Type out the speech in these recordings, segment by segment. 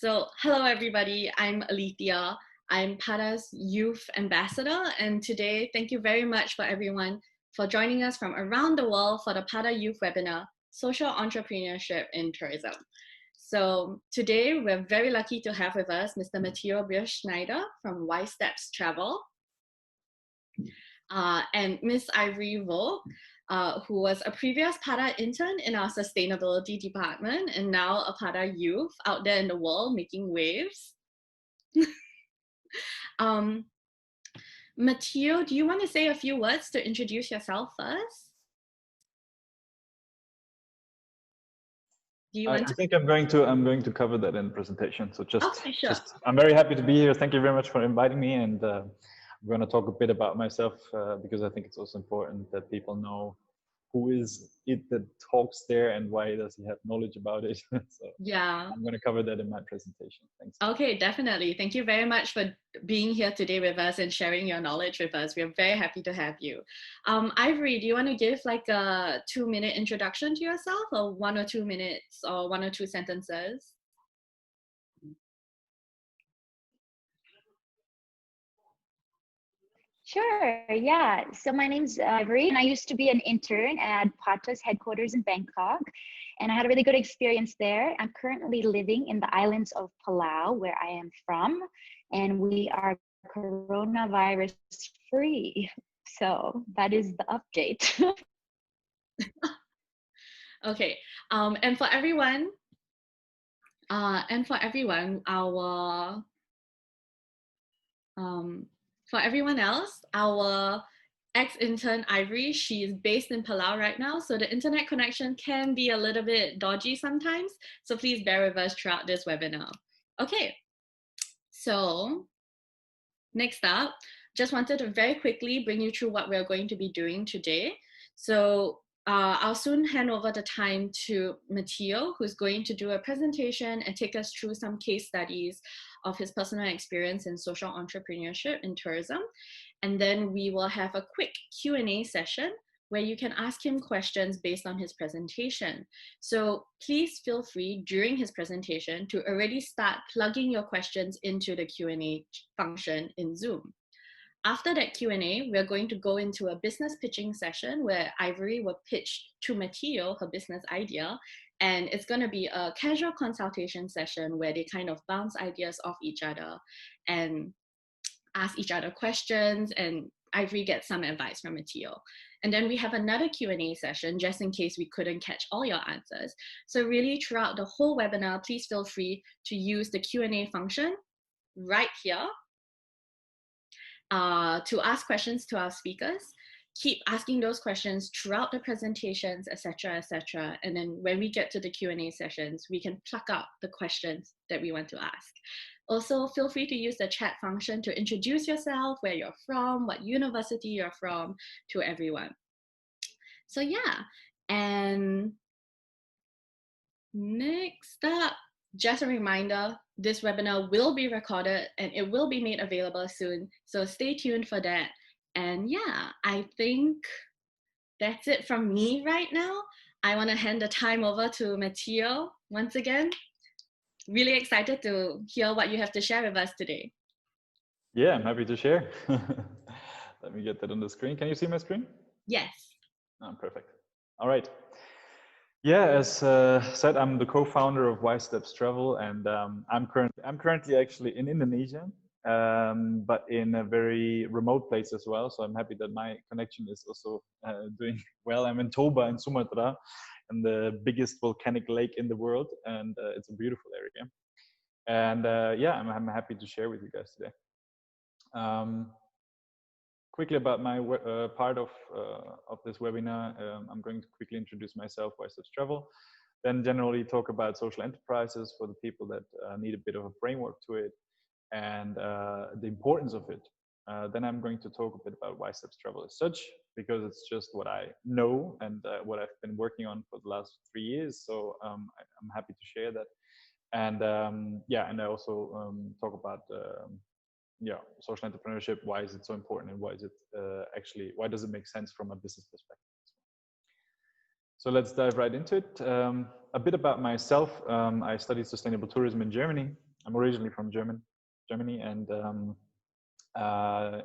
So, hello everybody, I'm Alethea. I'm PATA's Youth Ambassador, and today, thank you very much for everyone for joining us from around the world for the PATA Youth webinar, Social Entrepreneurship in Tourism. So today, we're very lucky to have with us Mr. Matteo Bierschneider from Steps Travel, and Miss Ivory Vogt, who was a previous PATA intern in our sustainability department and now a PATA youth out there in the world making waves. Matteo, do you want to say a few words to introduce yourself first? Do you want I think I'm going to cover that in the presentation. So Okay, sure. I'm very happy to be here. Thank you very much for inviting me, and I'm going to talk a bit about myself because I think it's also important that people know who is it that talks there and why does he have knowledge about it. So yeah, I'm going to cover that in my presentation. Thanks. Okay, definitely. Thank you very much for being here today with us and sharing your knowledge with us. We're very happy to have you. Ivory, do you want to give like a 2-minute introduction to yourself, or 1 or 2 minutes, or 1 or 2 sentences? Sure, yeah. So my name's Ivory, and I used to be an intern at PATA's headquarters in Bangkok, and I had a really good experience there. I'm currently living in the islands of Palau, where I am from, and we are coronavirus free. So that is the update. Okay, and for everyone, for everyone else, our ex-intern Ivory, she's based in Palau right now, so the internet connection can be a little bit dodgy sometimes, so please bear with us throughout this webinar. Okay, so next up, just wanted to very quickly bring you through what we're going to be doing today. So I'll soon hand over the time to Matteo, who's going to do a presentation and take us through some case studies of his personal experience in social entrepreneurship in tourism. And then we will have a quick Q&A session where you can ask him questions based on his presentation. So please feel free during his presentation to already start plugging your questions into the Q&A function in Zoom. After that Q&A, we're going to go into a business pitching session where Ivory will pitch to Matteo her business idea. And it's going to be a casual consultation session where they kind of bounce ideas off each other and ask each other questions, and Ivory gets some advice from Matteo. And then we have another Q&A session just in case we couldn't catch all your answers. So really throughout the whole webinar, please feel free to use the Q&A function right here to ask questions to our speakers. Keep asking those questions throughout the presentations, etc., etc. And then when we get to the Q&A sessions, we can pluck out the questions that we want to ask. Also, feel free to use the chat function to introduce yourself, where you're from, what university you're from, to everyone. So yeah, and next up, just a reminder, this webinar will be recorded and it will be made available soon. So stay tuned for that. And yeah, I think that's it from me right now. I want to hand the time over to Matteo once again. Really excited to hear what you have to share with us today. Yeah, I'm happy to share. Let me get that on the screen. Can you see my screen? Yes. Oh, perfect. All right. Yeah, as said, I'm the co-founder of Steps Travel, and I'm currently actually in Indonesia, but in a very remote place as well. So I'm happy that my connection is also doing well. I'm in Toba in Sumatra, and the biggest volcanic lake in the world, and it's a beautiful area. And yeah, I'm happy to share with you guys today. Quickly about my part of this webinar, I'm going to quickly introduce myself, Steps Travel, then generally talk about social enterprises for the people that need a bit of a framework to it, and the importance of it. Then I'm going to talk a bit about Steps Travel as such, because it's just what I know and what I've been working on for the last 3 years. So I'm happy to share that. And yeah, and I also talk about social entrepreneurship. Why is it so important, and why is it why does it make sense from a business perspective? So let's dive right into it. A bit about myself. I studied sustainable tourism in Germany, I'm originally from Germany, and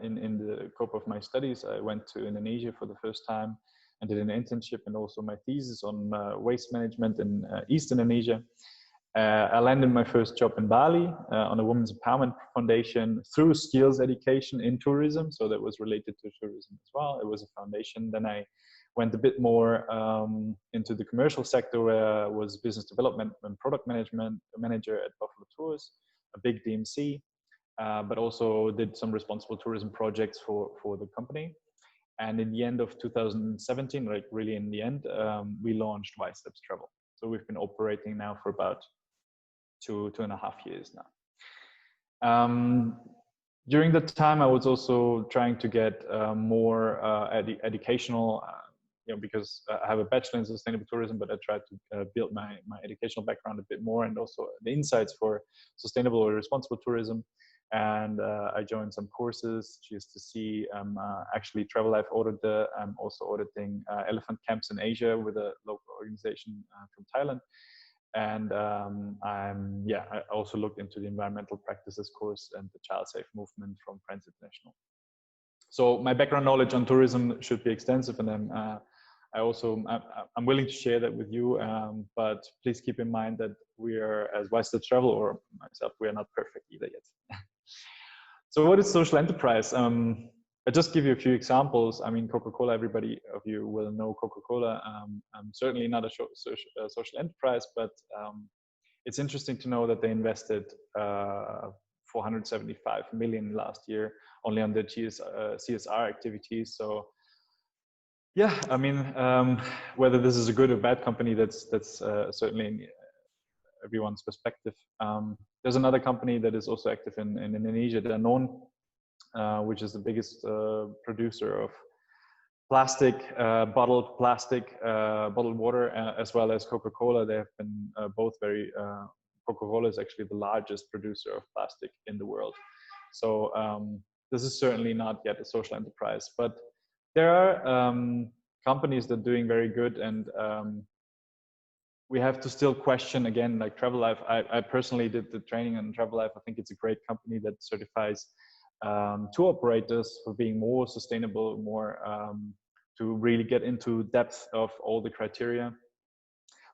in the course of my studies, I went to Indonesia for the first time and did an internship and also my thesis on waste management in East Indonesia. I landed my first job in Bali on a women's empowerment foundation through skills education in tourism. So that was related to tourism as well. It was a foundation. Then I went a bit more into the commercial sector, where I was business development and product management manager at Buffalo Tours, a big DMC, but also did some responsible tourism projects for the company. And in the end of 2017, like really in the end, we launched Y-Steps Travel. So we've been operating now for about two and a half years now. During that time, I was also trying to get more educational, because I have a bachelor in sustainable tourism, but I tried to build my educational background a bit more, and also the insights for sustainable or responsible tourism. And I joined some courses just to see. Actually, Travel Life auditor. I'm also auditing elephant camps in Asia with a local organization from Thailand. And I also looked into the environmental practices course and the child safe movement from Friends International. So my background knowledge on tourism should be extensive, and then I'm willing to share that with you. But please keep in mind that we are, as Y-Steps Travel or myself, we are not perfect either yet. So what is social enterprise? I'll just give you a few examples. I mean, Coca-Cola, everybody of you will know Coca-Cola. I'm certainly not a social enterprise, but it's interesting to know that they invested 475 million last year only on their CSR activities. So yeah, I mean, whether this is a good or bad company, that's certainly in everyone's perspective. There's another company that is also active in Indonesia, Danone, which is the biggest producer of bottled water, as well as Coca-Cola. They have been both very, Coca-Cola is actually the largest producer of plastic in the world. So this is certainly not yet a social enterprise, but there are companies that are doing very good, and we have to still question again, like Travel Life. I personally did the training on Travel Life. I think it's a great company that certifies tour operators for being more sustainable, more to really get into depth of all the criteria.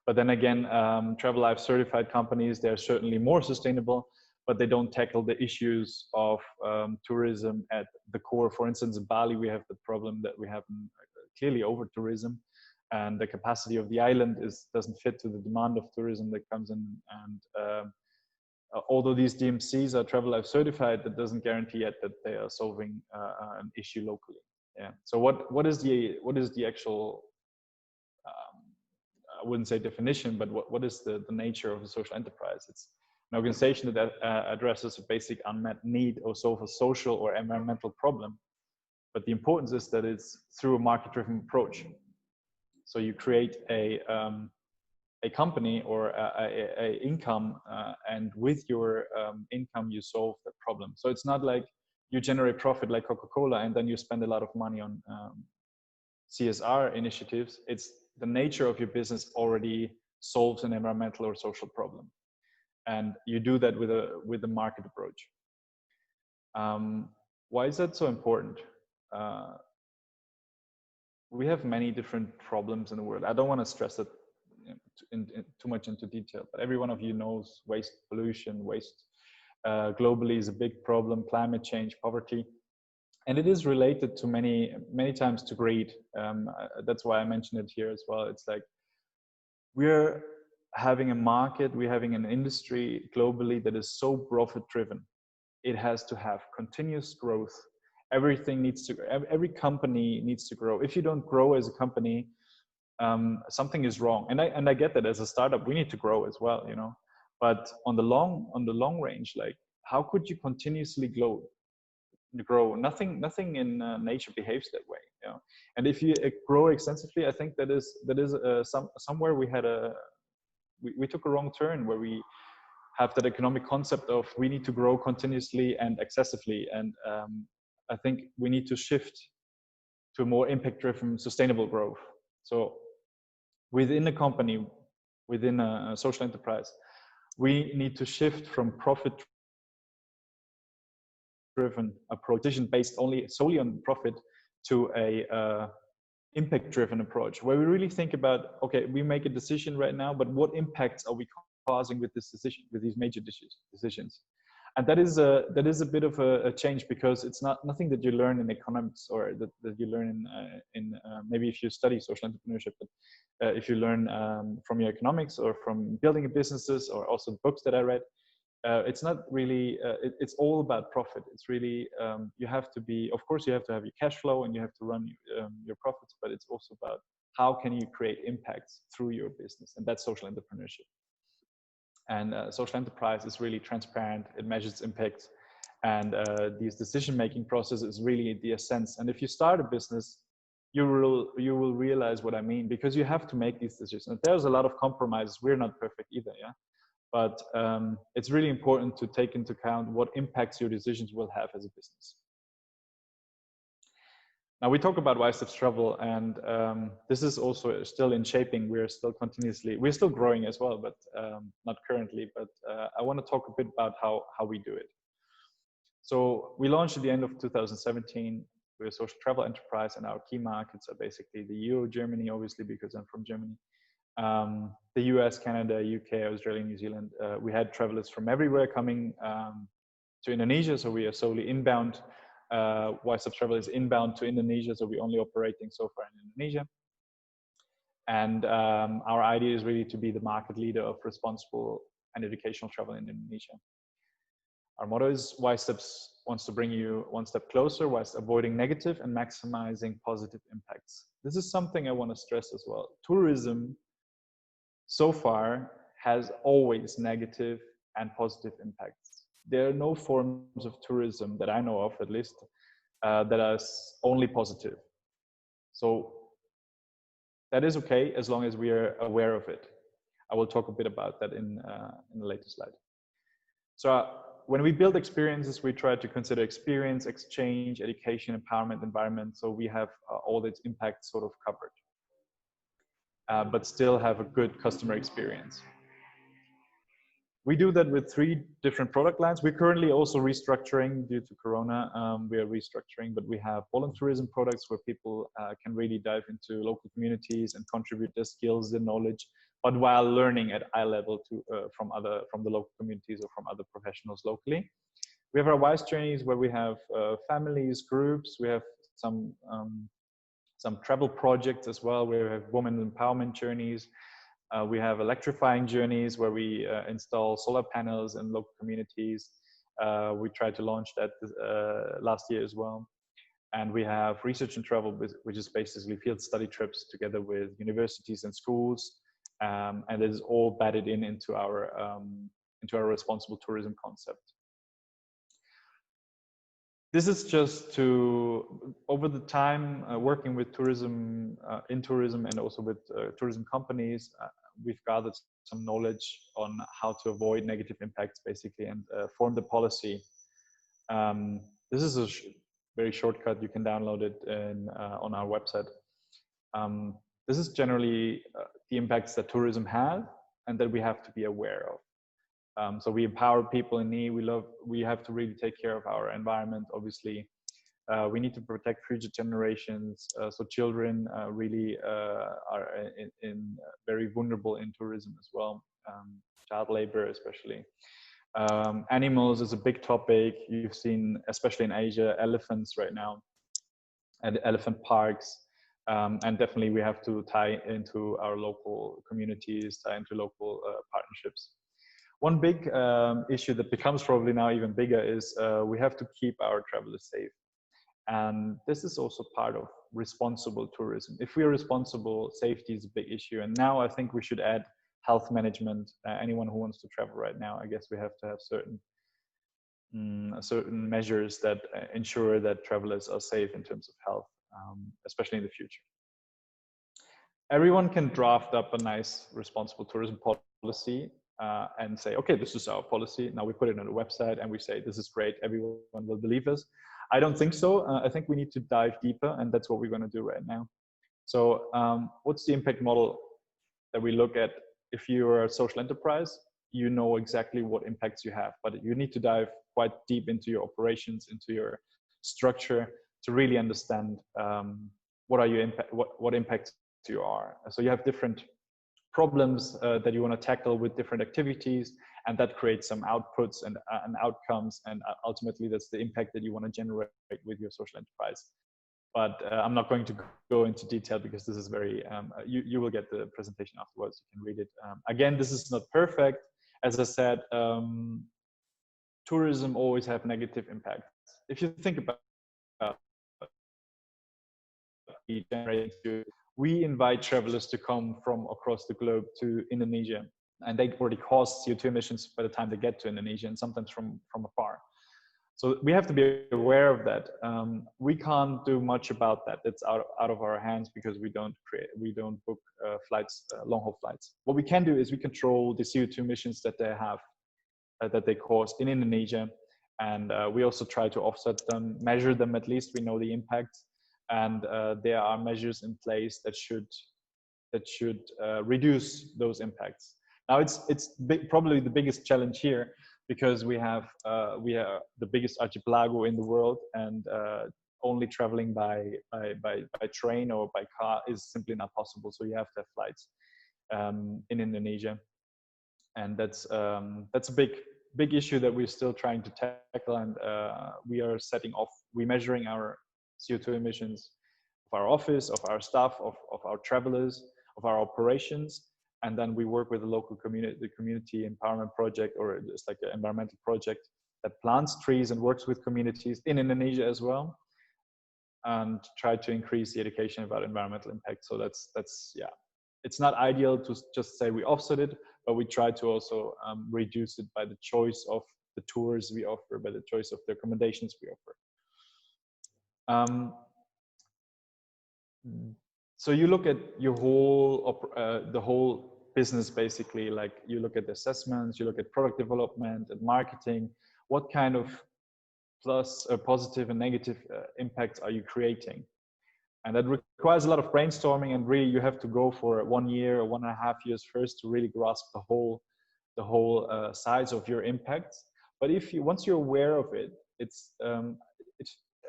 But then again, Travel Life certified companies, they're certainly more sustainable, but they don't tackle the issues of tourism at the core. For instance, in Bali, we have the problem that we have clearly over tourism, and the capacity of the island doesn't fit to the demand of tourism that comes in. And although these DMCs are Travel Life certified, that doesn't guarantee yet that they are solving an issue locally. Yeah. So what is the actual, I wouldn't say definition, but what is the nature of a social enterprise? It's an organization that addresses a basic unmet need or solves a social or environmental problem. But the importance is that it's through a market-driven approach. So you create a company or a income, and with your income you solve the problem. So it's not like you generate profit like Coca-Cola and then you spend a lot of money on CSR initiatives. It's the nature of your business already solves an environmental or social problem, and you do that with a market approach. Why is that so important? We have many different problems in the world. I don't want to stress it too much into detail, but every one of you knows waste, pollution, waste globally is a big problem, climate change, poverty, and it is related to many times to greed. That's why I mentioned it here as well. It's like we're having a market, we're having an industry globally that is so profit driven. It has to have continuous growth. Everything needs to, every company needs to grow. If you don't grow as a company, something is wrong. And I get that as a startup, we need to grow as well, you know. But on the long range, like how could you continuously grow? Nothing in nature behaves that way, you know. And if you grow extensively, I think that is somewhere we took a wrong turn, where we have that economic concept of we need to grow continuously and excessively. And I think we need to shift to a more impact-driven, sustainable growth. So within a company, within a social enterprise, We need to shift from profit-driven approach, decision based solely on profit, to a impact-driven approach, where we really think about, okay, we make a decision right now, but what impacts are we causing with this decision, with these major decisions? And that is a bit of a change, because it's nothing that you learn in economics, or that you learn in maybe if you study social entrepreneurship, but if you learn from your economics or from building businesses, or also books that I read. It's not really, it's all about profit. It's really, you have to be, of course, you have to have your cash flow and you have to run your profits, but it's also about how can you create impacts through your business. And that's social entrepreneurship. And social enterprise is really transparent. It measures impact. And these decision-making process is really the essence. And if you start a business, you will realize what I mean, because you have to make these decisions. And there's a lot of compromises. We're not perfect either, yeah? But it's really important to take into account what impacts your decisions will have as a business. Now we talk about why steps travel, and this is also still in shaping. We're still growing as well, but not currently. But I want to talk a bit about how we do it. So we launched at the end of 2017. We're a social travel enterprise, and our key markets are basically the EU, Germany, obviously, because I'm from Germany. The US, Canada, UK, Australia, New Zealand. We had travelers from everywhere coming to Indonesia, so we are solely inbound. YSub Travel is inbound to Indonesia, so we're only operating so far in Indonesia. And our idea is really to be the market leader of responsible and educational travel in Indonesia. Our motto is YSteps wants to bring you one step closer whilst avoiding negative and maximizing positive impacts. This is something I want to stress as well. Tourism so far has always negative and positive impacts. There are no forms of tourism that I know of, at least, that are only positive. So that is okay as long as we are aware of it. I will talk a bit about that in the later slide. So when we build experiences, we try to consider experience, exchange, education, empowerment, environment. So we have all its impacts sort of covered, but still have a good customer experience. We do that with 3 different product lines. We're currently also restructuring due to Corona. We are restructuring, but we have volunteerism products where people can really dive into local communities and contribute their skills, their knowledge, but while learning at eye level from the local communities or from other professionals locally. We have our WISE journeys where we have families, groups. We have some travel projects as well. We have women empowerment journeys. We have electrifying journeys where we install solar panels in local communities. We tried to launch that last year as well. And we have research and travel, which is basically field study trips together with universities and schools. And it is all batted into our responsible tourism concept. This is just to, over the time, working with tourism, in tourism, and also with tourism companies, we've gathered some knowledge on how to avoid negative impacts, basically, and form the policy. This is a very shortcut. You can download it on our website. This is generally the impacts that tourism has and that we have to be aware of. So we empower people in need. We have to really take care of our environment, obviously. We need to protect future generations. So children really are very vulnerable in tourism as well. Child labor, especially. Animals is a big topic. You've seen, especially in Asia, elephants right now, and elephant parks. And definitely we have to tie into our local communities, tie into local partnerships. One big issue that becomes probably now even bigger is we have to keep our travelers safe. And this is also part of responsible tourism. If we are responsible, safety is a big issue. And now I think we should add health management. Anyone who wants to travel right now, I guess we have to have certain measures that ensure that travelers are safe in terms of health, especially in the future. Everyone can draft up a nice responsible tourism policy and say, okay, this is our policy. Now we put it on the website and we say, this is great. Everyone will believe us. I don't think so. I think we need to dive deeper, and that's what we're going to do right now. So what's the impact model that we look at? If you're a social enterprise, you know exactly what impacts you have, but you need to dive quite deep into your operations, into your structure, to really understand what are your what impacts you are. So you have different problems that you want to tackle with different activities, and that creates some outputs and outcomes, and ultimately that's the impact that you want to generate with your social enterprise. But I'm not going to go into detail because this is very, you will get the presentation afterwards, you can read it. Again, this is not perfect. As I said, tourism always have negative impacts. If you think about we invite travelers to come from across the globe to Indonesia, and they already cause CO2 emissions by the time they get to Indonesia, and sometimes from afar. So we have to be aware of that. We can't do much about that. It's out of our hands because we don't book flights, long-haul flights. What we can do is we control the CO2 emissions that they have, that they cause in Indonesia, and we also try to offset them, measure them at least. We know the impact, and there are measures in place that should reduce those impacts. Now it's probably the biggest challenge here, because we are the biggest archipelago in the world, and only traveling by train or by car is simply not possible. So you have to have flights in Indonesia, and that's a big issue that we're still trying to tackle. And we're measuring our CO2 emissions of our office, of our staff, of our travelers, of our operations. And then we work with the local community, the community empowerment project, or just like an environmental project that plants trees and works with communities in Indonesia as well, and try to increase the education about environmental impact. So that's yeah, it's not ideal to just say we offset it, but we try to also reduce it by the choice of the tours we offer, by the choice of the accommodations we offer. So you look at your the whole business, basically, like you look at the assessments, you look at product development and marketing. What kind of positive and negative impacts are you creating? And that requires a lot of brainstorming, and really you have to go for 1 year or 1.5 years first to really grasp the whole size of your impact. But once you're aware of it, it's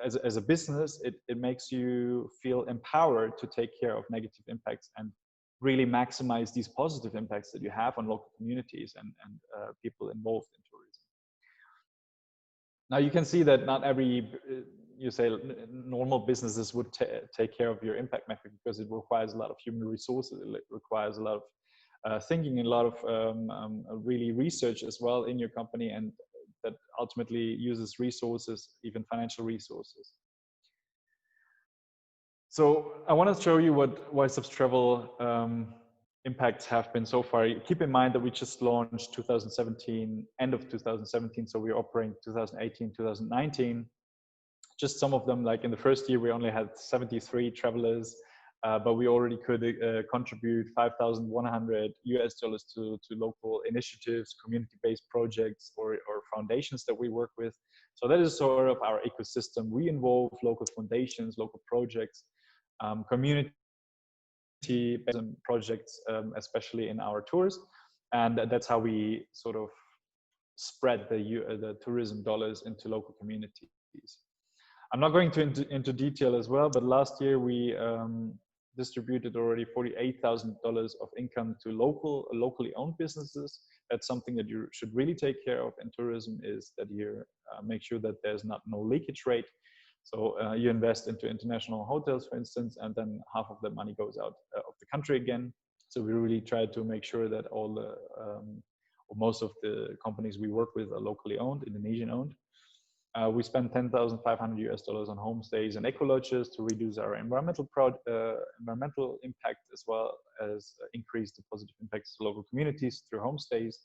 as a business, it makes you feel empowered to take care of negative impacts and really maximize these positive impacts that you have on local communities and people involved in tourism. Now you can see that not every, normal businesses would take care of your impact metric, because it requires a lot of human resources. It requires a lot of thinking and a lot of really research as well in your company, and that ultimately uses resources, even financial resources. So I want to show you what YSub's travel impacts have been so far. Keep in mind that we just launched 2017, end of 2017, so we're operating 2018, 2019. Just some of them, like in the first year, we only had 73 travelers, but we already could contribute $5,100 to local initiatives, community-based projects, or foundations that we work with. So that is sort of our ecosystem. We involve local foundations, local projects, community projects, especially in our tours, and that's how we sort of spread the tourism dollars into local communities. I'm not going into detail as well, but last year we distributed already $48,000 of income to locally owned businesses. That's something that you should really take care of in tourism, is that you make sure that there's no leakage rate. So you invest into international hotels, for instance, and then half of the money goes out of the country again. So we really try to make sure that all the or most of the companies we work with are locally owned, Indonesian owned. We spend $10,500 on homestays and eco lodges to reduce our environmental impact, as well as increase the positive impacts to local communities through homestays.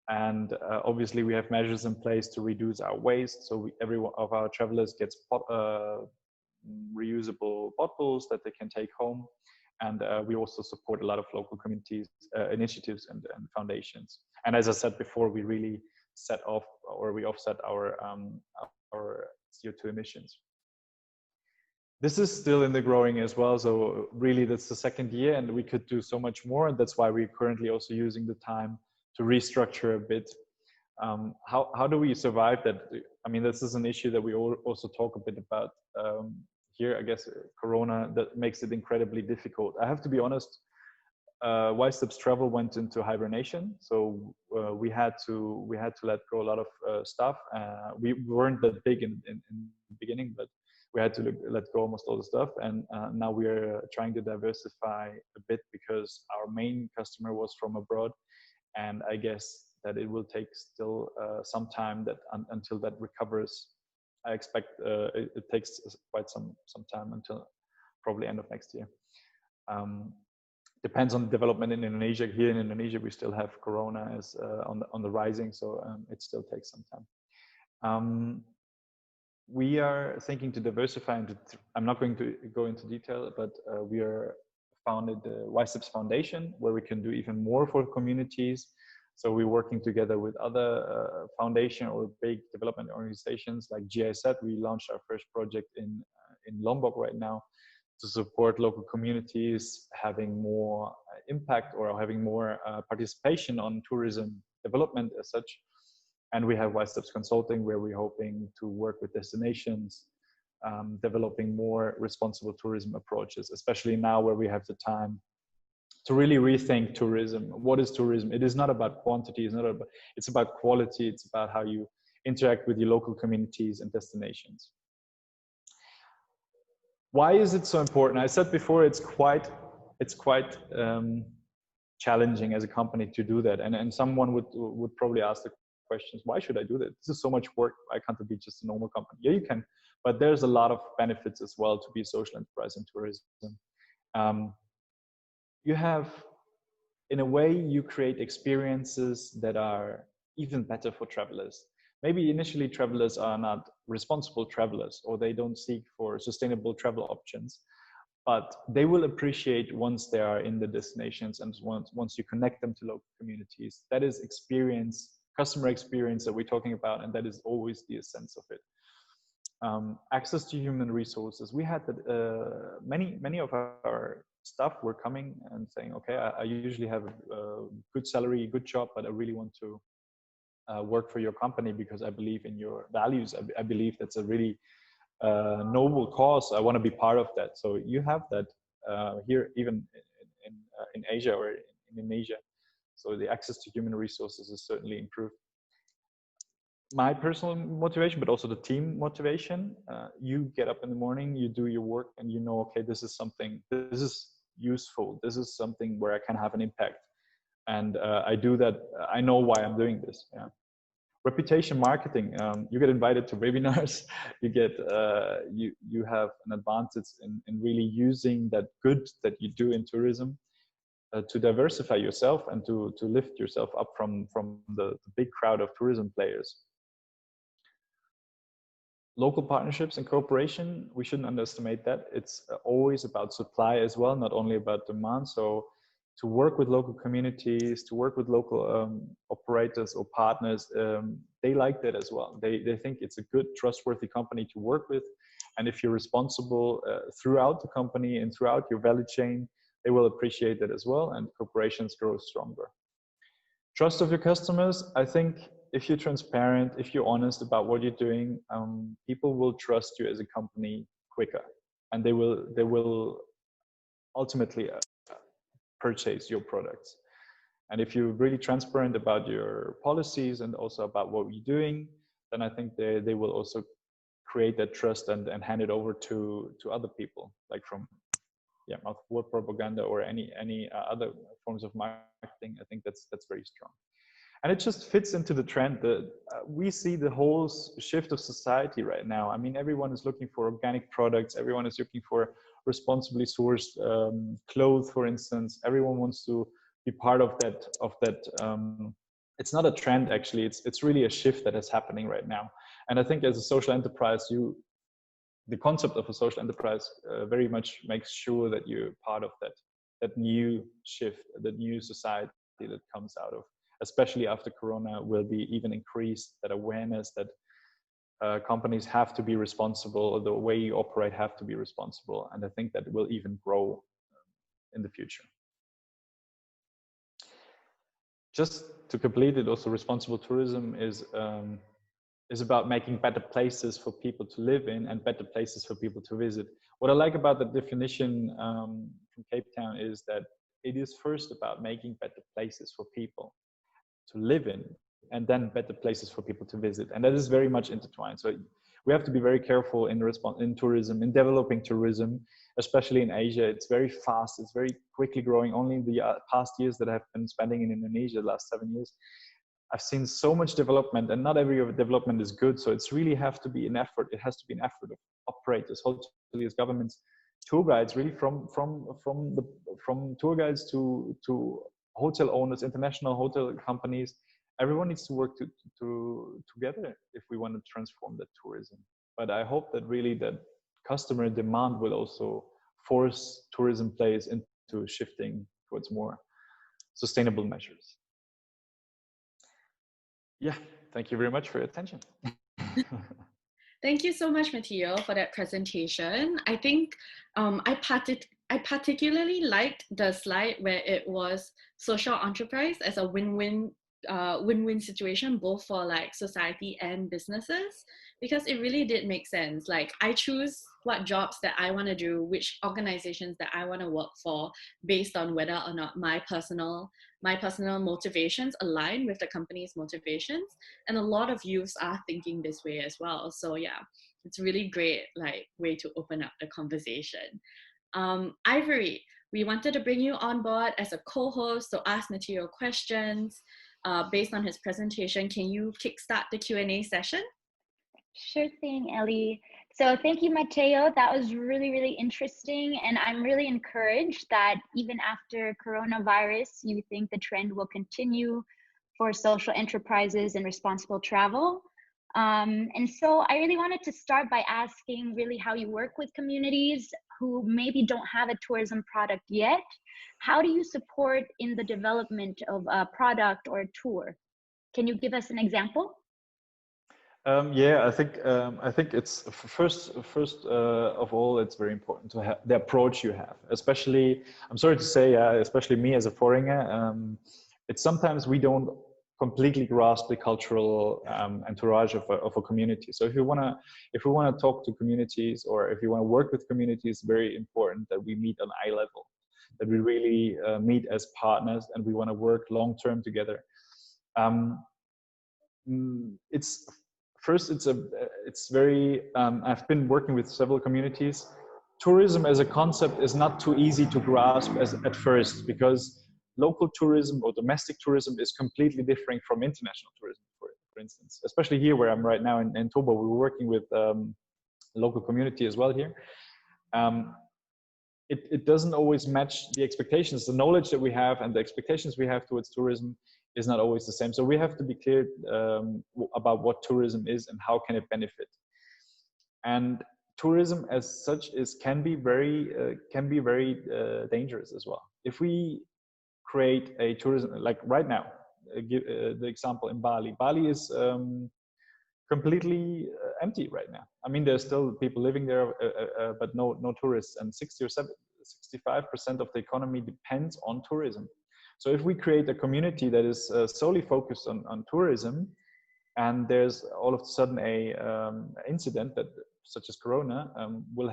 And obviously we have measures in place to reduce our waste. So every one of our travelers gets reusable bottles that they can take home. And we also support a lot of local communities, initiatives and foundations. And as I said before, we really we offset our CO2 emissions. This is still in the growing as well. So really that's the second year, and we could do so much more. And that's why we're currently also using the time restructure a bit. How do we survive that? I mean, this is an issue that we also talk a bit about here. I guess Corona that makes it incredibly difficult. I have to be honest. YSTEP's travel went into hibernation, so we had to let go a lot of stuff. We weren't that big in the beginning, but we had to let go almost all the stuff. And now we are trying to diversify a bit because our main customer was from abroad, and I guess that it will take still some time that until that recovers. I expect it takes quite some time until probably end of next year. Depends on the development in Indonesia. Here in Indonesia, we still have Corona as on the rising, so it still takes some time. We are thinking to diversify into. I'm not going to go into detail, but we are founded the YSTEP's Foundation, where we can do even more for communities. So we're working together with other foundation or big development organizations like GIZ. We launched our first project in Lombok right now to support local communities having more impact or having more participation on tourism development as such. And we have YSTEP's Consulting, where we're hoping to work with destinations, developing more responsible tourism approaches, especially now where we have the time to really rethink tourism. What is tourism? It is not about quantity, it's about quality, it's about how you interact with your local communities and destinations. Why is it so important? I said before, it's quite challenging as a company to do that. And someone would probably ask the questions, why should I do that? This is so much work. Why can't it be just a normal company? Yeah, you can, but there's a lot of benefits as well to be a social enterprise in tourism. You have, in a way, you create experiences that are even better for travelers. Maybe initially travelers are not responsible travelers, or they don't seek for sustainable travel options, but they will appreciate once they are in the destinations and once you connect them to local communities. That is experience, customer experience that we're talking about, and that is always the essence of it. Access to human resources. We had that many of our staff were coming and saying, okay, I usually have a good salary, good job, but I really want to work for your company because I believe in your values. I believe that's a really noble cause. I want to be part of that. So you have that here, even in Asia or in Indonesia. So the access to human resources is certainly improved. My personal motivation, but also the team motivation. You get up in the morning, you do your work, and you know, okay, this is something, this is useful. This is something where I can have an impact. And I do that. I know why I'm doing this. Yeah. Reputation marketing. You get invited to webinars. You get you have an advantage in really using that good that you do in tourism to diversify yourself and to lift yourself up from the big crowd of tourism players. Local partnerships and cooperation, we shouldn't underestimate that. It's always about supply as well, not only about demand. So to work with local communities, to work with local operators or partners, they like that as well. They think it's a good, trustworthy company to work with. And if you're responsible throughout the company and throughout your value chain, they will appreciate that as well, and corporations grow stronger. Trust of your customers. I think if you're transparent, if you're honest about what you're doing, people will trust you as a company quicker, and they will ultimately purchase your products. And if you're really transparent about your policies and also about what you're doing, then I think they will also create that trust and hand it over to other people, like from mouth-to-word propaganda or any other forms of marketing. I think that's very strong. And it just fits into the trend that we see the whole shift of society right now. I mean, everyone is looking for organic products. Everyone is looking for responsibly sourced clothes, for instance. Everyone wants to be part of that. It's not a trend, actually. It's really a shift that is happening right now. And I think as a social enterprise, the concept of a social enterprise very much makes sure that you're part of that new shift, that new society that comes out of. Especially after Corona, will be even increased, that awareness that companies have to be responsible, the way you operate have to be responsible. And I think that will even grow in the future. Just to complete it, also responsible tourism is about making better places for people to live in and better places for people to visit. What I like about the definition from Cape Town is that it is first about making better places for people to live in, and then better places for people to visit. And that is very much intertwined. So we have to be very careful in tourism, in developing tourism, especially in Asia. It's very fast, it's very quickly growing. Only in the past years that I've been spending in Indonesia, the last 7 years, I've seen so much development, and not every development is good. So it's really have to be an effort. It has to be an effort of operators, hoteliers, governments, tour guides, really from tour guides to hotel owners, international hotel companies. Everyone needs to work together if we want to transform that tourism. But I hope that really that customer demand will also force tourism players into shifting towards more sustainable measures. Yeah, thank you very much for your attention. Thank you so much, Matteo, for that presentation. I think I particularly liked the slide where it was social enterprise as a win-win situation, both for like society and businesses, because it really did make sense. Like, I choose what jobs that I want to do, which organizations that I want to work for, based on whether or not my personal motivations align with the company's motivations. And a lot of youths are thinking this way as well. So yeah, it's really great like way to open up the conversation. Ivory, we wanted to bring you on board as a co-host to ask Matteo questions. Based on his presentation, can you kickstart the Q&A session? Sure thing, Ellie. So thank you, Matteo. That was really, really interesting. And I'm really encouraged that even after coronavirus, you think the trend will continue for social enterprises and responsible travel. And so I really wanted to start by asking really how you work with communities who maybe don't have a tourism product yet. How do you support in the development of a product or a tour? Can you give us an example? Yeah, I think it's first of all, it's very important to have the approach you have. Especially, I'm sorry to say, especially me as a foreigner, it's sometimes we don't completely grasp the cultural entourage of a community. So if we want to talk to communities, or if you want to work with communities, it's very important that we meet on eye level, that we really meet as partners, and we want to work long term together. It's very, I've been working with several communities. Tourism as a concept is not too easy to grasp at first, because local tourism or domestic tourism is completely different from international tourism, for instance. Especially here where I'm right now in Toba, we're working with local community as well here. It doesn't always match the expectations. The knowledge that we have and the expectations we have towards tourism is not always the same. So we have to be clear about what tourism is and how can it benefit. And tourism as such can be very dangerous as well. If we create a tourism, like right now, give the example in Bali. Bali is completely empty right now. I mean, there's still people living there, but no tourists, and 65% of the economy depends on tourism. So if we create a community that is solely focused on tourism, and there's all of a sudden a incident that, such as Corona, will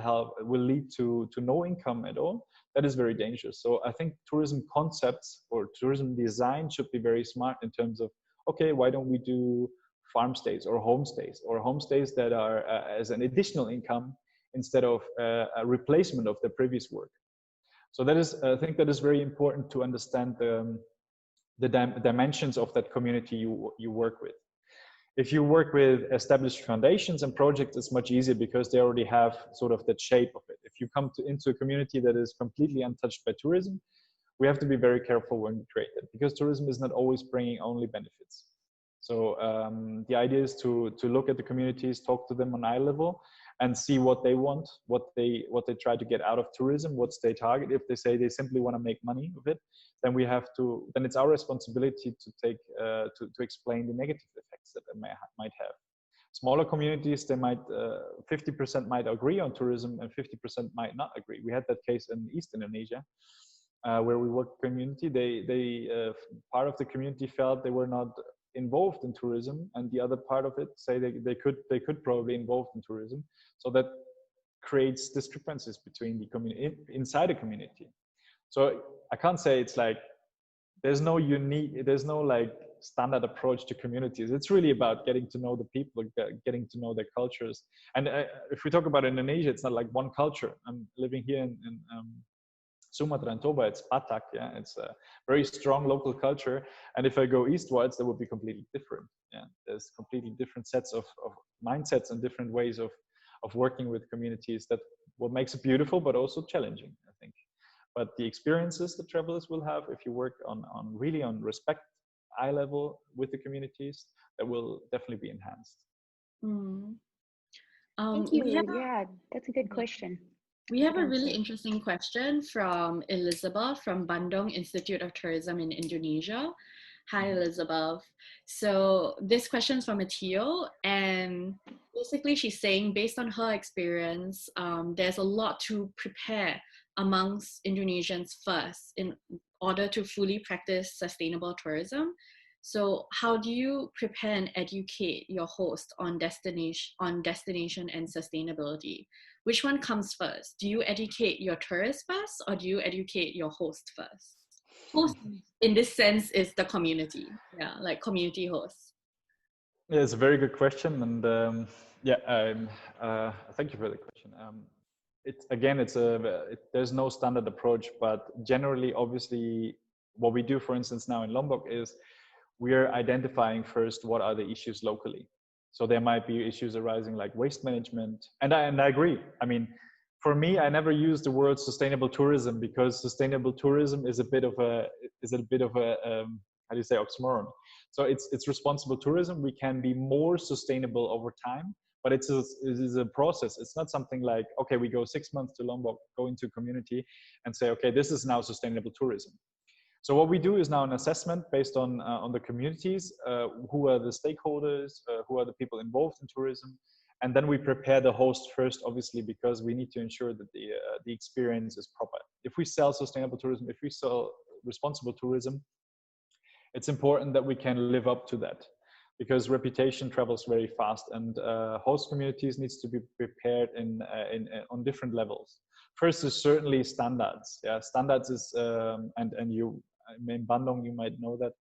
lead to no income at all, that is very dangerous. So I think tourism concepts or tourism design should be very smart in terms of, okay, why don't we do farm stays or homestays that are as an additional income instead of a replacement of the previous work. So that is, I think that is very important to understand the dimensions of that community you work with. If you work with established foundations and projects, it's much easier because they already have sort of that shape of it. If you come into a community that is completely untouched by tourism, we have to be very careful when we create it, because tourism is not always bringing only benefits. So the idea is to look at the communities, talk to them on eye level, and see what they want, what they try to get out of tourism, what's their target. If they say they simply want to make money with it, then then it's our responsibility to take to explain the negative effects that it might have. Smaller communities, they might 50% might agree on tourism and 50% might not agree. We had that case in East Indonesia. where we work community, part of the community felt they were not involved in tourism, and the other part of it say they could probably involved in tourism. So that creates discrepancies between the community inside a community. So I can't say it's like there's no like standard approach to communities. It's really about getting to know the people, getting to know their cultures. And if we talk about Indonesia, it's not like one culture. I'm living here in Sumatra and Toba, it's Batak, yeah, it's a very strong local culture. And if I go eastwards, that would be completely different. Yeah, there's completely different sets of mindsets and different ways of working with communities. That what makes it beautiful, but also challenging, I think. But the experiences the travelers will have, if you work on really on respect, eye level with the communities, that will definitely be enhanced. Mm. Thank you. Yeah, that's a good question. We have a really interesting question from Elizabeth from Bandung Institute of Tourism in Indonesia. Hi, Elizabeth. So this question is from Matteo, and basically she's saying, based on her experience, there's a lot to prepare amongst Indonesians first in order to fully practice sustainable tourism. So how do you prepare and educate your host on destination and sustainability? Which one comes first? Do you educate your tourists first, or do you educate your host first? Host in this sense is the community, yeah, like community hosts. Yeah, it's a very good question, and thank you for the question. There's no standard approach, but generally, obviously, what we do, for instance, now in Lombok is we're identifying first what are the issues locally. So there might be issues arising like waste management, and I agree. I mean, for me, I never use the word sustainable tourism, because sustainable tourism is a bit of a how do you say, oxymoron. So it's responsible tourism. We can be more sustainable over time, but it is a process. It's not something like, okay, we go 6 months to Lombok, go into a community and say, okay, this is now sustainable tourism. So what we do is now an assessment based on the communities, who are the stakeholders, who are the people involved in tourism, and then we prepare the host first, obviously, because we need to ensure that the experience is proper. If we sell sustainable tourism, if we sell responsible tourism, it's important that we can live up to that, because reputation travels very fast, and host communities needs to be prepared on different levels. First is certainly standards. Yeah, standards is and you in Bandung you might know that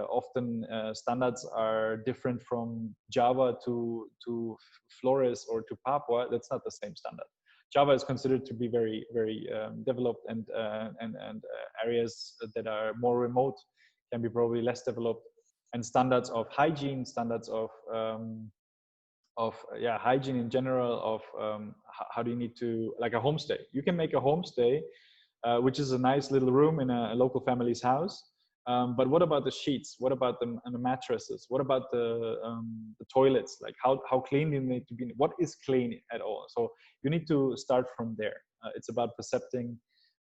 often standards are different from Java to Flores or to Papua. That's not the same standard. Java is considered to be very developed, and areas that are more remote can be probably less developed. And standards of hygiene, standards of hygiene in general, of how do you need to, like a homestay. You can make a homestay, which is a nice little room in a local family's house. But what about the sheets? What about the mattresses? What about the toilets? Like how clean do you need to be? What is clean at all? So you need to start from there. It's about percepting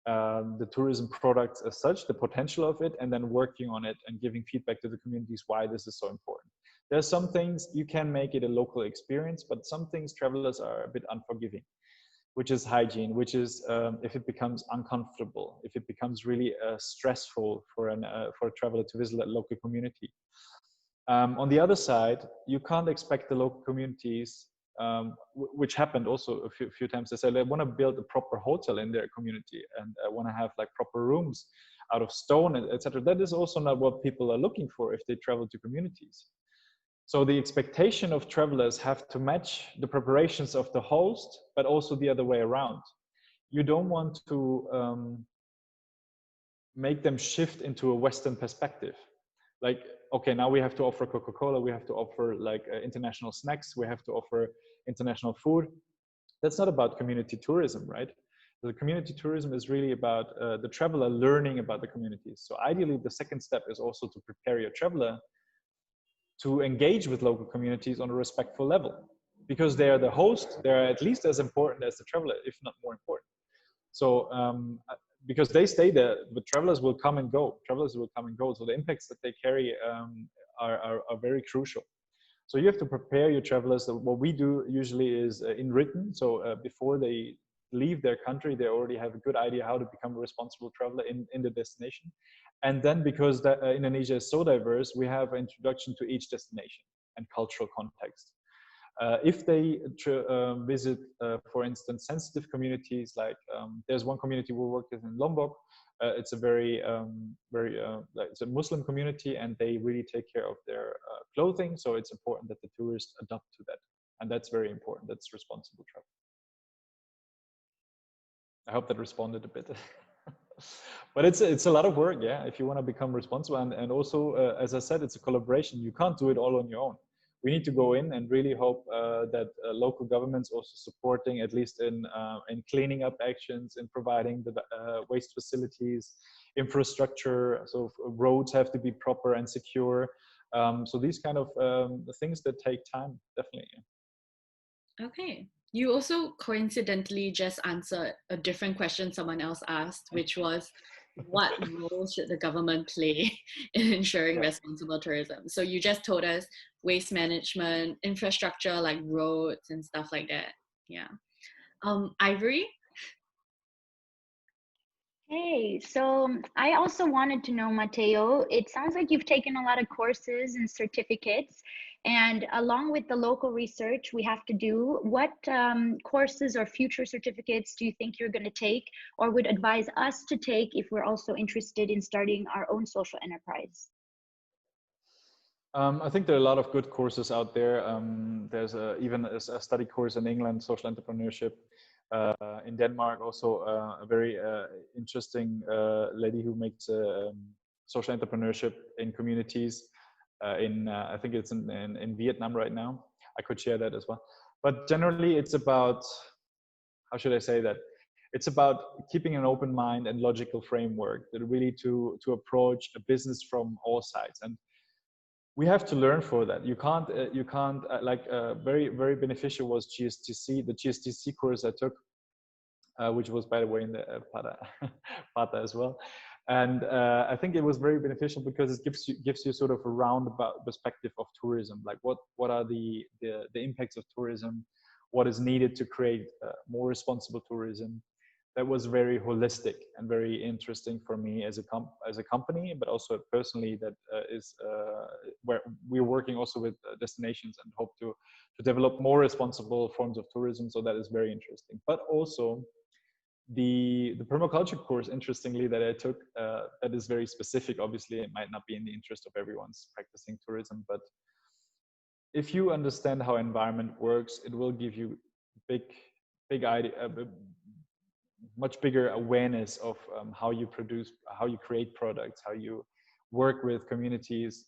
the tourism products as such, the potential of it, and then working on it and giving feedback to the communities why this is so important. There are some things you can make it a local experience, but some things travelers are a bit unforgiving, which is hygiene, which is if it becomes uncomfortable, if it becomes really stressful for a traveler to visit a local community. On the other side, you can't expect the local communities, which happened also a few times. They said they want to build a proper hotel in their community and want to have like proper rooms out of stone, etc. That is also not what people are looking for if they travel to communities. So the expectation of travelers have to match the preparations of the host, but also the other way around. You don't want to make them shift into a Western perspective. Like, okay, now we have to offer Coca-Cola, we have to offer like international snacks, we have to offer international food. That's not about community tourism, right? The community tourism is really about the traveler learning about the communities. So ideally, the second step is also to prepare your traveler to engage with local communities on a respectful level, because they are the host, they're at least as important as the traveler, if not more important. So because they stay there, but travelers will come and go. So the impacts that they carry are very crucial. So you have to prepare your travelers. What we do usually is in written. So before they leave their country, they already have a good idea how to become a responsible traveler in the destination. And then because Indonesia is so diverse, we have an introduction to each destination and cultural context. If they visit, for instance, sensitive communities, like there's one community we work with in Lombok. It's a it's a Muslim community, and they really take care of their clothing. So it's important that the tourists adapt to that, and that's very important. That's responsible travel. I hope that responded a bit. But it's a lot of work, yeah. If you want to become responsible, and also, as I said, it's a collaboration. You can't do it all on your own. We need to go in and really hope that local governments also supporting, at least in cleaning up actions, in providing the waste facilities, infrastructure. So roads have to be proper and secure. So these kind of things that take time, definitely. Okay. You also coincidentally just answered a different question someone else asked, which was, what role should the government play in ensuring responsible tourism? So you just told us waste management, infrastructure like roads and stuff like that. Yeah. Ivory? Hey, so I also wanted to know, Matteo, it sounds like you've taken a lot of courses and certificates, and along with the local research we have to do, what courses or future certificates do you think you're going to take or would advise us to take if we're also interested in starting our own social enterprise? I think there are a lot of good courses out there. There's even a study course in England, social entrepreneurship. In Denmark, also a very interesting lady who makes social entrepreneurship in communities. I think it's in Vietnam right now. I could share that as well. But generally, it's about, how should I say that? It's about keeping an open mind and logical framework that really to approach a business from all sides. And we have to learn for that. You can't very, very beneficial was GSTC, the GSTC course I took, which was, by the way, in the PATA as well. And I think it was very beneficial because it gives you sort of a roundabout perspective of tourism. Like what are the impacts of tourism? What is needed to create more responsible tourism? That was very holistic and very interesting for me as a company, but also personally. That is where we're working also with destinations and hope to develop more responsible forms of tourism. So that is very interesting. But also the permaculture course, interestingly, that I took, that is very specific. Obviously, it might not be in the interest of everyone's practicing tourism, but if you understand how environment works, it will give you big idea. Much bigger awareness of how you produce, how you create products, how you work with communities.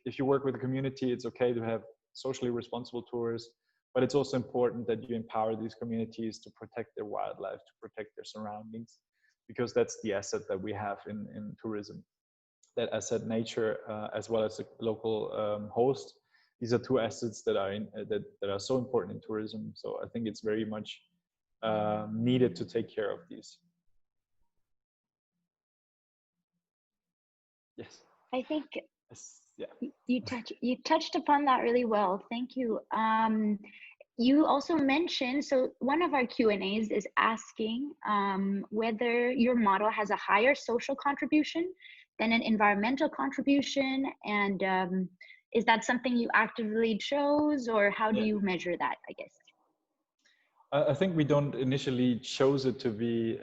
If you work with a community, it's okay to have socially responsible tours, but it's also important that you empower these communities to protect their wildlife, to protect their surroundings, because that's the asset that we have in tourism. That asset, nature, as well as a local host. These are two assets that are so important in tourism. So I think it's very much needed to take care of these. Yes. I think yeah. you touched upon that really well. Thank you. You also mentioned, so one of our Q&As is asking whether your model has a higher social contribution than an environmental contribution, and is that something you actively chose, or how do you measure that, I guess? I think we don't initially chose it to be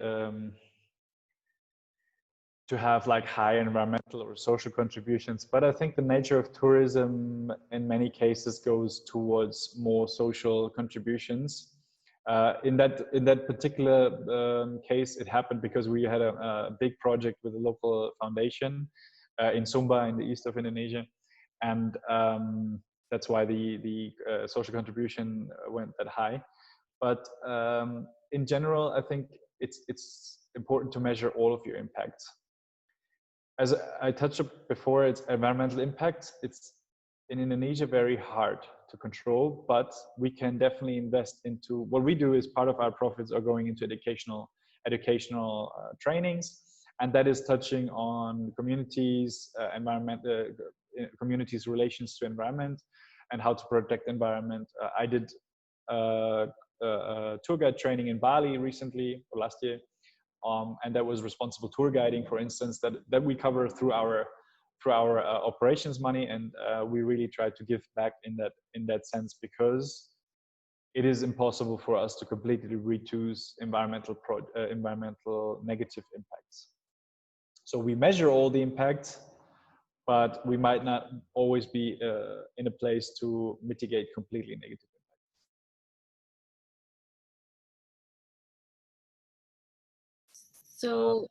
to have like high environmental or social contributions, but I think the nature of tourism in many cases goes towards more social contributions. In that particular case, it happened because we had a big project with a local foundation in Sumba in the east of Indonesia, and that's why the social contribution went that high. But in general, I think it's important to measure all of your impacts. As I touched on before, it's environmental impact. It's in Indonesia very hard to control, but we can definitely invest into what we do. Is part of our profits are going into educational trainings, and that is touching on communities, communities' relations to environment, and how to protect environment. I did tour guide training in Bali recently, or last year. And that was responsible tour guiding, for instance, that we cover through our operations money, and we really try to give back in that sense, because it is impossible for us to completely reduce environmental negative impacts. So we measure all the impacts, but we might not always be in a place to mitigate completely negative impacts. So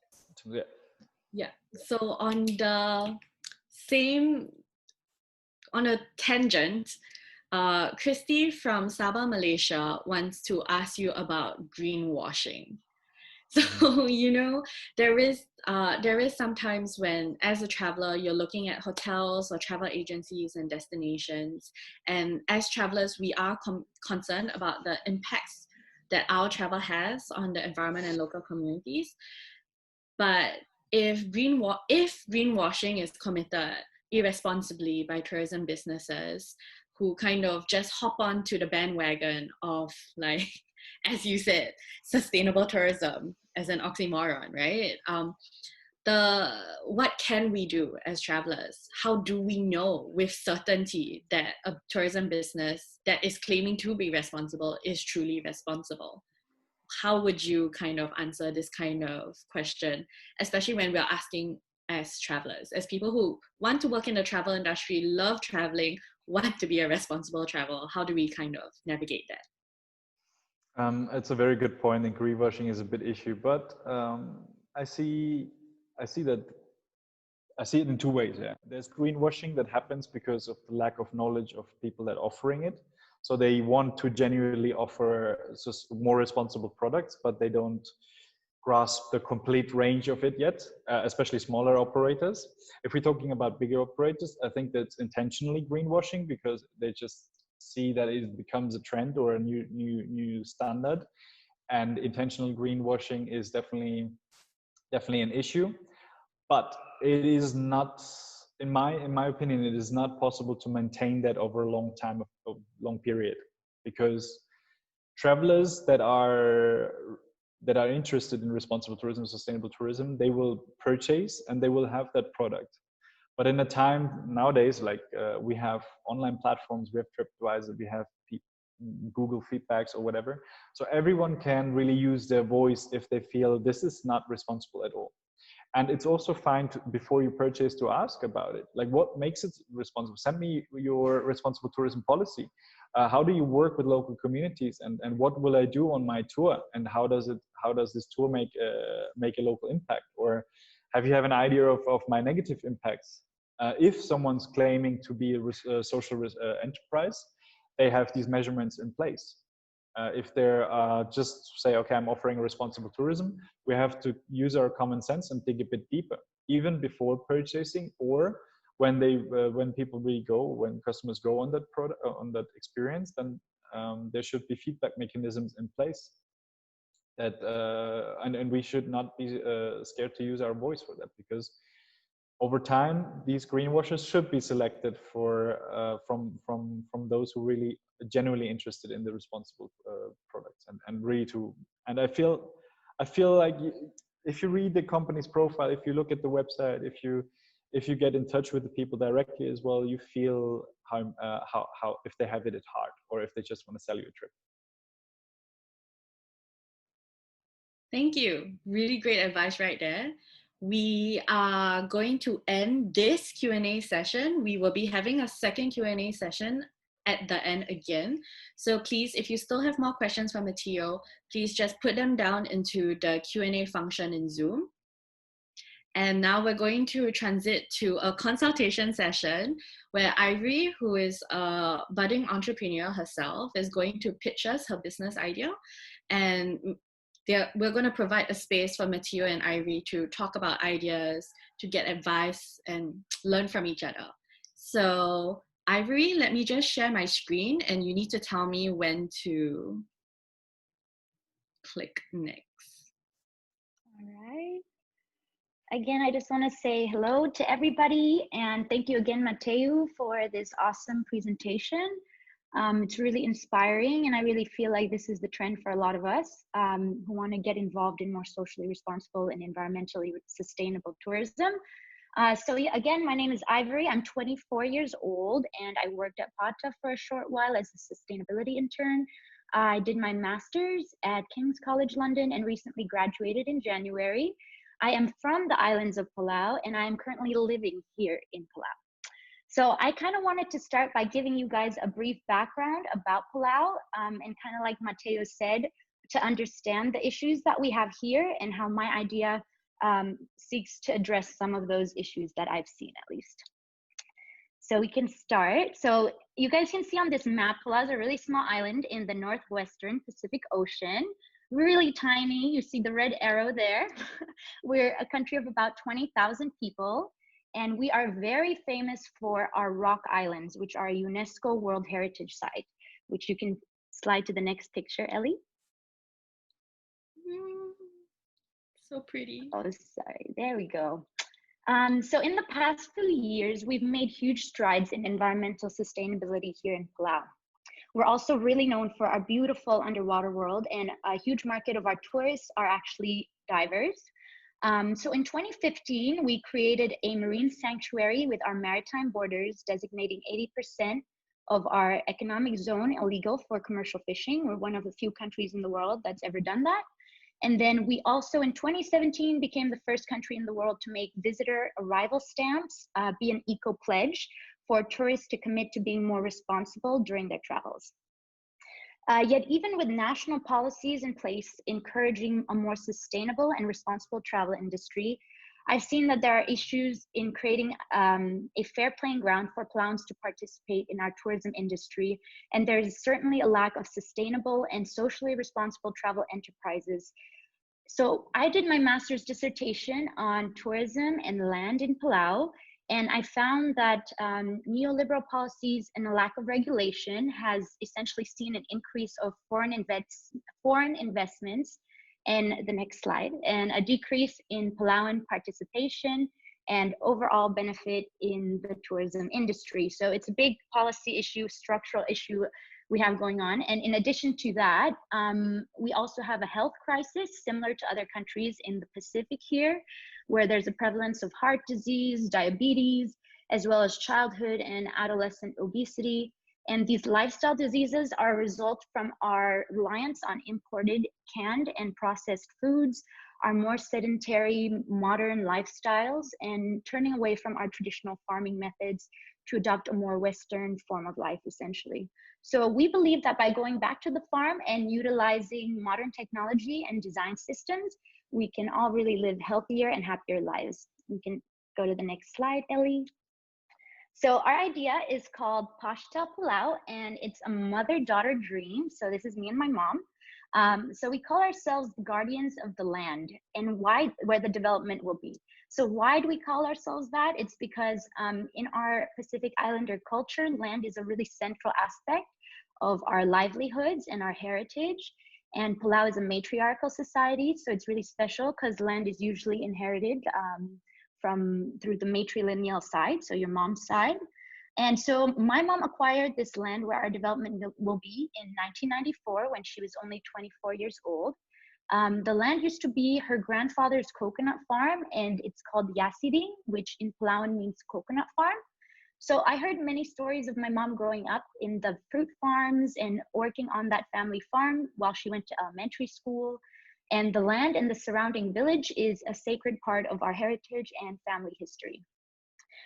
yeah. So on a tangent, Christy from Sabah, Malaysia wants to ask you about greenwashing. So, you know, there is sometimes when, as a traveler, you're looking at hotels or travel agencies and destinations. And as travelers, we are concerned about the impacts that our travel has on the environment and local communities. But if greenwashing is committed irresponsibly by tourism businesses who kind of just hop onto the bandwagon of, like, as you said, sustainable tourism as an oxymoron, right? What can we do as travelers? How do we know with certainty that a tourism business that is claiming to be responsible is truly responsible? How would you kind of answer this kind of question, especially when we're asking as travelers, as people who want to work in the travel industry, love traveling, want to be a responsible traveler? How do we kind of navigate that? It's a very good point, and greenwashing is a big issue, but I see it in two ways. Yeah, there's greenwashing that happens because of the lack of knowledge of people that are offering it. So they want to genuinely offer more responsible products, but they don't grasp the complete range of it yet, especially smaller operators. If we're talking about bigger operators, I think that's intentionally greenwashing, because they just see that it becomes a trend or a new standard, and intentional greenwashing is definitely an issue. But it is not, in my opinion, it is not possible to maintain that over a long period, because travelers that are interested in responsible tourism, sustainable tourism, they will purchase and they will have that product. But in a time nowadays, like we have online platforms, we have TripAdvisor, we have Google feedbacks or whatever. So everyone can really use their voice if they feel this is not responsible at all. And it's also fine before you purchase to ask about it. Like, what makes it responsible? Send me your responsible tourism policy. How do you work with local communities, and what will I do on my tour? And how does this tour make a local impact? Or have you an idea of my negative impacts? If someone's claiming to be a social enterprise, they have these measurements in place. If they're just say, okay, I'm offering responsible tourism, we have to use our common sense and dig a bit deeper, even before purchasing, or when when customers go on that product, on that experience, then there should be feedback mechanisms in place. That and we should not be scared to use our voice for that, because over time, these greenwashers should be selected from those who really genuinely interested in the responsible products, and really and I feel like if you read the company's profile, if you look at the website, if you get in touch with the people directly as well, you feel how if they have it at heart, or if they just want to sell you a trip. Thank you. Really great advice right there. We are going to end this Q&A session. We will be having a second Q&A session at the end again. So please, if you still have more questions for Matteo, please just put them down into the Q&A function in Zoom. And now we're going to transit to a consultation session where Ivory, who is a budding entrepreneur herself, is going to pitch us her business idea. And we're going to provide a space for Matteo and Ivory to talk about ideas, to get advice, and learn from each other. So Ivory, let me just share my screen, and you need to tell me when to click next. All right. Again, I just want to say hello to everybody, and thank you again, Matteo, for this awesome presentation. It's really inspiring, and I really feel like this is the trend for a lot of us who want to get involved in more socially responsible and environmentally sustainable tourism. So yeah, again, my name is Ivory. I'm 24 years old, and I worked at PATA for a short while as a sustainability intern. I did my master's at King's College London and recently graduated in January. I am from the islands of Palau, and I am currently living here in Palau. So I kind of wanted to start by giving you guys a brief background about Palau, and kind of like Matteo said, to understand the issues that we have here and how my idea seeks to address some of those issues that I've seen, at least. So we can start. So you guys can see on this map, Palau is a really small island in the northwestern Pacific Ocean, really tiny. You see the red arrow there. We're a country of about 20,000 people, and we are very famous for our rock islands, which are a UNESCO World Heritage Site, which you can slide to the next picture, Ellie. So pretty. Oh, sorry, there we go. So in the past few years, we've made huge strides in environmental sustainability here in Palau. We're also really known for our beautiful underwater world, and a huge market of our tourists are actually divers. So in 2015, we created a marine sanctuary with our maritime borders designating 80% of our economic zone illegal for commercial fishing. We're one of the few countries in the world that's ever done that. And then we also in 2017 became the first country in the world to make visitor arrival stamps be an eco pledge for tourists to commit to being more responsible during their travels. Yet even with national policies in place encouraging a more sustainable and responsible travel industry, I've seen that there are issues in creating a fair playing ground for Palauans to participate in our tourism industry. And there's certainly a lack of sustainable and socially responsible travel enterprises. So I did my master's dissertation on tourism and land in Palau, and I found that neoliberal policies and a lack of regulation has essentially seen an increase of foreign investments, and the next slide, and a decrease in Palauan participation and overall benefit in the tourism industry. So it's a big policy issue, structural issue we have going on. And in addition to that, we also have a health crisis similar to other countries in the Pacific here, where there's a prevalence of heart disease, diabetes, as well as childhood and adolescent obesity. And these lifestyle diseases are a result from our reliance on imported, canned, and processed foods, our more sedentary, modern lifestyles, and turning away from our traditional farming methods to adopt a more Western form of life, essentially. So we believe that by going back to the farm and utilizing modern technology and design systems, we can all really live healthier and happier lives. We can go to the next slide, Ellie. So our idea is called Pashtel Palau, and it's a mother-daughter dream. So this is me and my mom. So we call ourselves the guardians of the land and where the development will be. So why do we call ourselves that? It's because in our Pacific Islander culture, land is a really central aspect of our livelihoods and our heritage. And Palau is a matriarchal society, so it's really special because land is usually inherited through the matrilineal side, so your mom's side. And so my mom acquired this land where our development will be in 1994 when she was only 24 years old. The land used to be her grandfather's coconut farm, and it's called Yasiding, which in Palauan means coconut farm. So I heard many stories of my mom growing up in the fruit farms and working on that family farm while she went to elementary school. And the land and the surrounding village is a sacred part of our heritage and family history.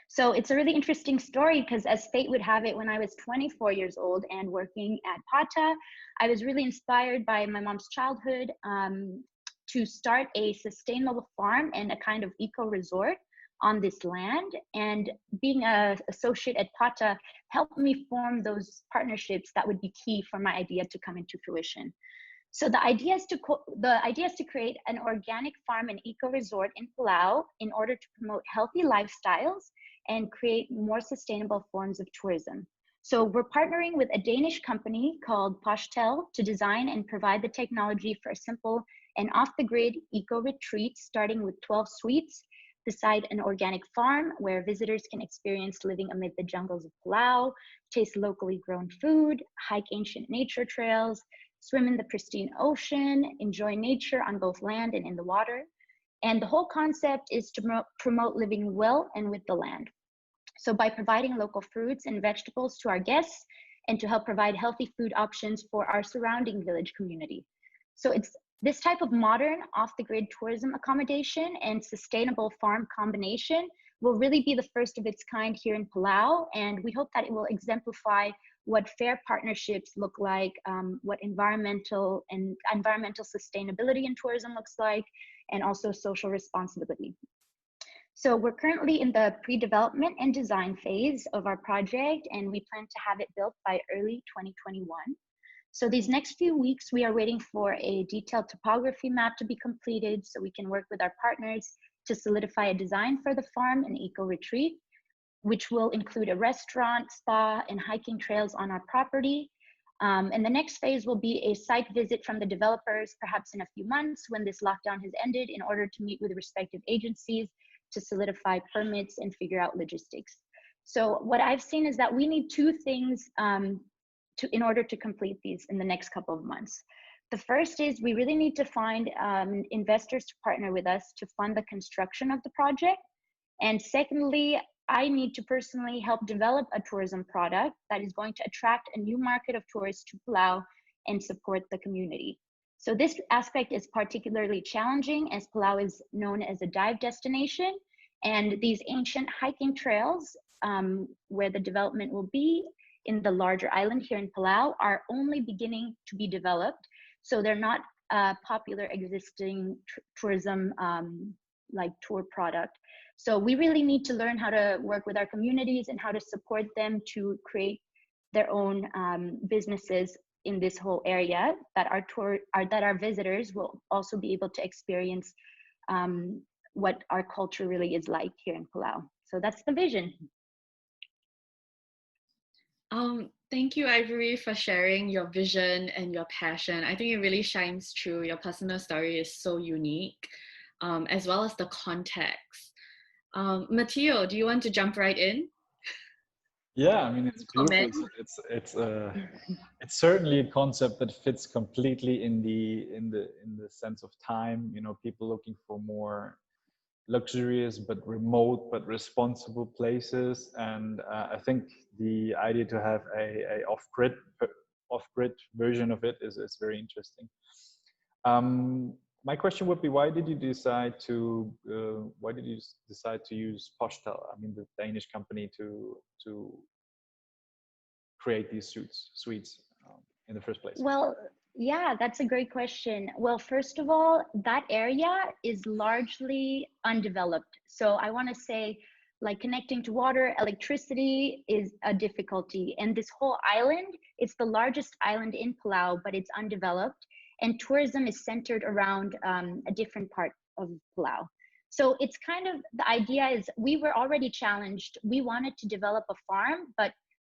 So it's a really interesting story because as fate would have it, when I was 24 years old and working at PATA, I was really inspired by my mom's childhood to start a sustainable farm and a kind of eco-resort on this land. And being an associate at PATA helped me form those partnerships that would be key for my idea to come into fruition. So the idea is to create an organic farm and eco-resort in Palau in order to promote healthy lifestyles and create more sustainable forms of tourism. So we're partnering with a Danish company called Pashtel to design and provide the technology for a simple and off-the-grid eco-retreat starting with 12 suites beside an organic farm where visitors can experience living amid the jungles of Palau, taste locally grown food, hike ancient nature trails, swim in the pristine ocean, enjoy nature on both land and in the water. And the whole concept is to promote living well and with the land. So by providing local fruits and vegetables to our guests and to help provide healthy food options for our surrounding village community. So it's this type of modern off-the-grid tourism accommodation and sustainable farm combination will really be the first of its kind here in Palau. And we hope that it will exemplify what fair partnerships look like, what environmental sustainability in tourism looks like, and also social responsibility. So we're currently in the pre-development and design phase of our project, and we plan to have it built by early 2021. So these next few weeks, we are waiting for a detailed topography map to be completed so we can work with our partners to solidify a design for the farm and eco-retreat, which will include a restaurant, spa, and hiking trails on our property. And the next phase will be a site visit from the developers, perhaps in a few months when this lockdown has ended, in order to meet with the respective agencies to solidify permits and figure out logistics. So what I've seen is that we need two things in order to complete these in the next couple of months. The first is we really need to find investors to partner with us to fund the construction of the project. And secondly, I need to personally help develop a tourism product that is going to attract a new market of tourists to Palau and support the community. So this aspect is particularly challenging as Palau is known as a dive destination, and these ancient hiking trails where the development will be in the larger island here in Palau are only beginning to be developed. So they're not a popular existing tourism like tour product. So we really need to learn how to work with our communities and how to support them to create their own businesses in this whole area that our visitors will also be able to experience what our culture really is like here in Palau. So that's the vision. Thank you, Ivory, for sharing your vision and your passion. I think it really shines through. Your personal story is so unique, as well as the context. Matteo, do you want to jump right in? Yeah, I mean, it's beautiful. It's certainly a concept that fits completely in the sense of time. You know, people looking for more luxurious but remote but responsible places, and I think the idea to have a off-grid version of it is very interesting. My question would be, why did you decide to use Postal? I mean, the Danish company to create these suites in the first place? Well, yeah, that's a great question. Well, first of all, that area is largely undeveloped. So I want to say, like, connecting to water, electricity is a difficulty. And this whole island, it's the largest island in Palau, but it's undeveloped. And tourism is centered around a different part of Palau. So it's kind of, the idea is we were already challenged. We wanted to develop a farm, but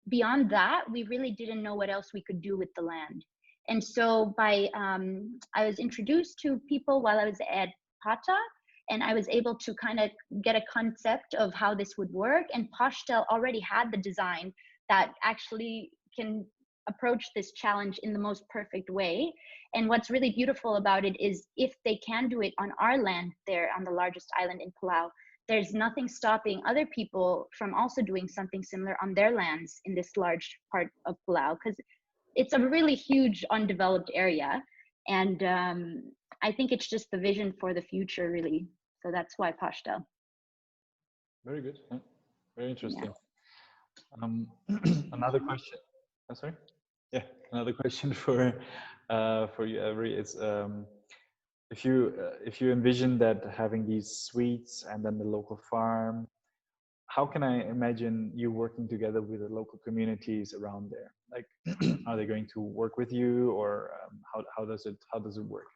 beyond that, we really didn't know what else we could do with the land. And so I was introduced to people while I was at PATA, and I was able to kind of get a concept of how this would work. And Postel already had the design that actually can approach this challenge in the most perfect way. And what's really beautiful about it is if they can do it on our land there on the largest island in Palau, there's nothing stopping other people from also doing something similar on their lands in this large part of Palau, because it's a really huge undeveloped area. And I think it's just the vision for the future, really. So that's why Postel. Very good. Yeah. Very interesting. Yeah. Another question. Oh, sorry. Yeah, another question for you, Ivory, is if you envision that having these suites and then the local farm, how can I imagine you working together with the local communities around there? Like, are they going to work with you, or how does it work?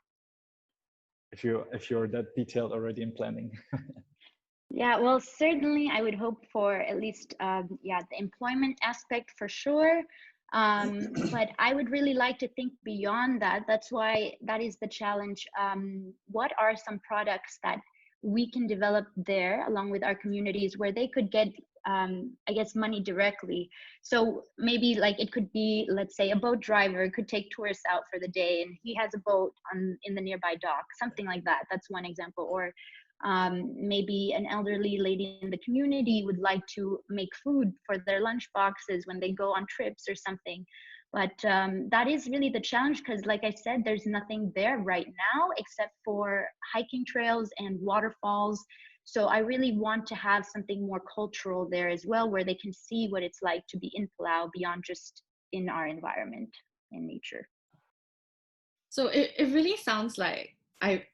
If you're that detailed already in planning. Yeah, well, certainly I would hope for at least the employment aspect for sure. But I would really like to think beyond that. That's why that is the challenge. What are some products that we can develop there along with our communities where they could get, I guess, money directly. So maybe like it could be, let's say, a boat driver could take tourists out for the day and he has a boat in the nearby dock, something like that. That's one example. Or maybe an elderly lady in the community would like to make food for their lunch boxes when they go on trips or something. But that is really the challenge, because like I said, there's nothing there right now except for hiking trails and waterfalls. So I really want to have something more cultural there as well, where they can see what it's like to be in Palau beyond just in our environment and nature. So it really sounds like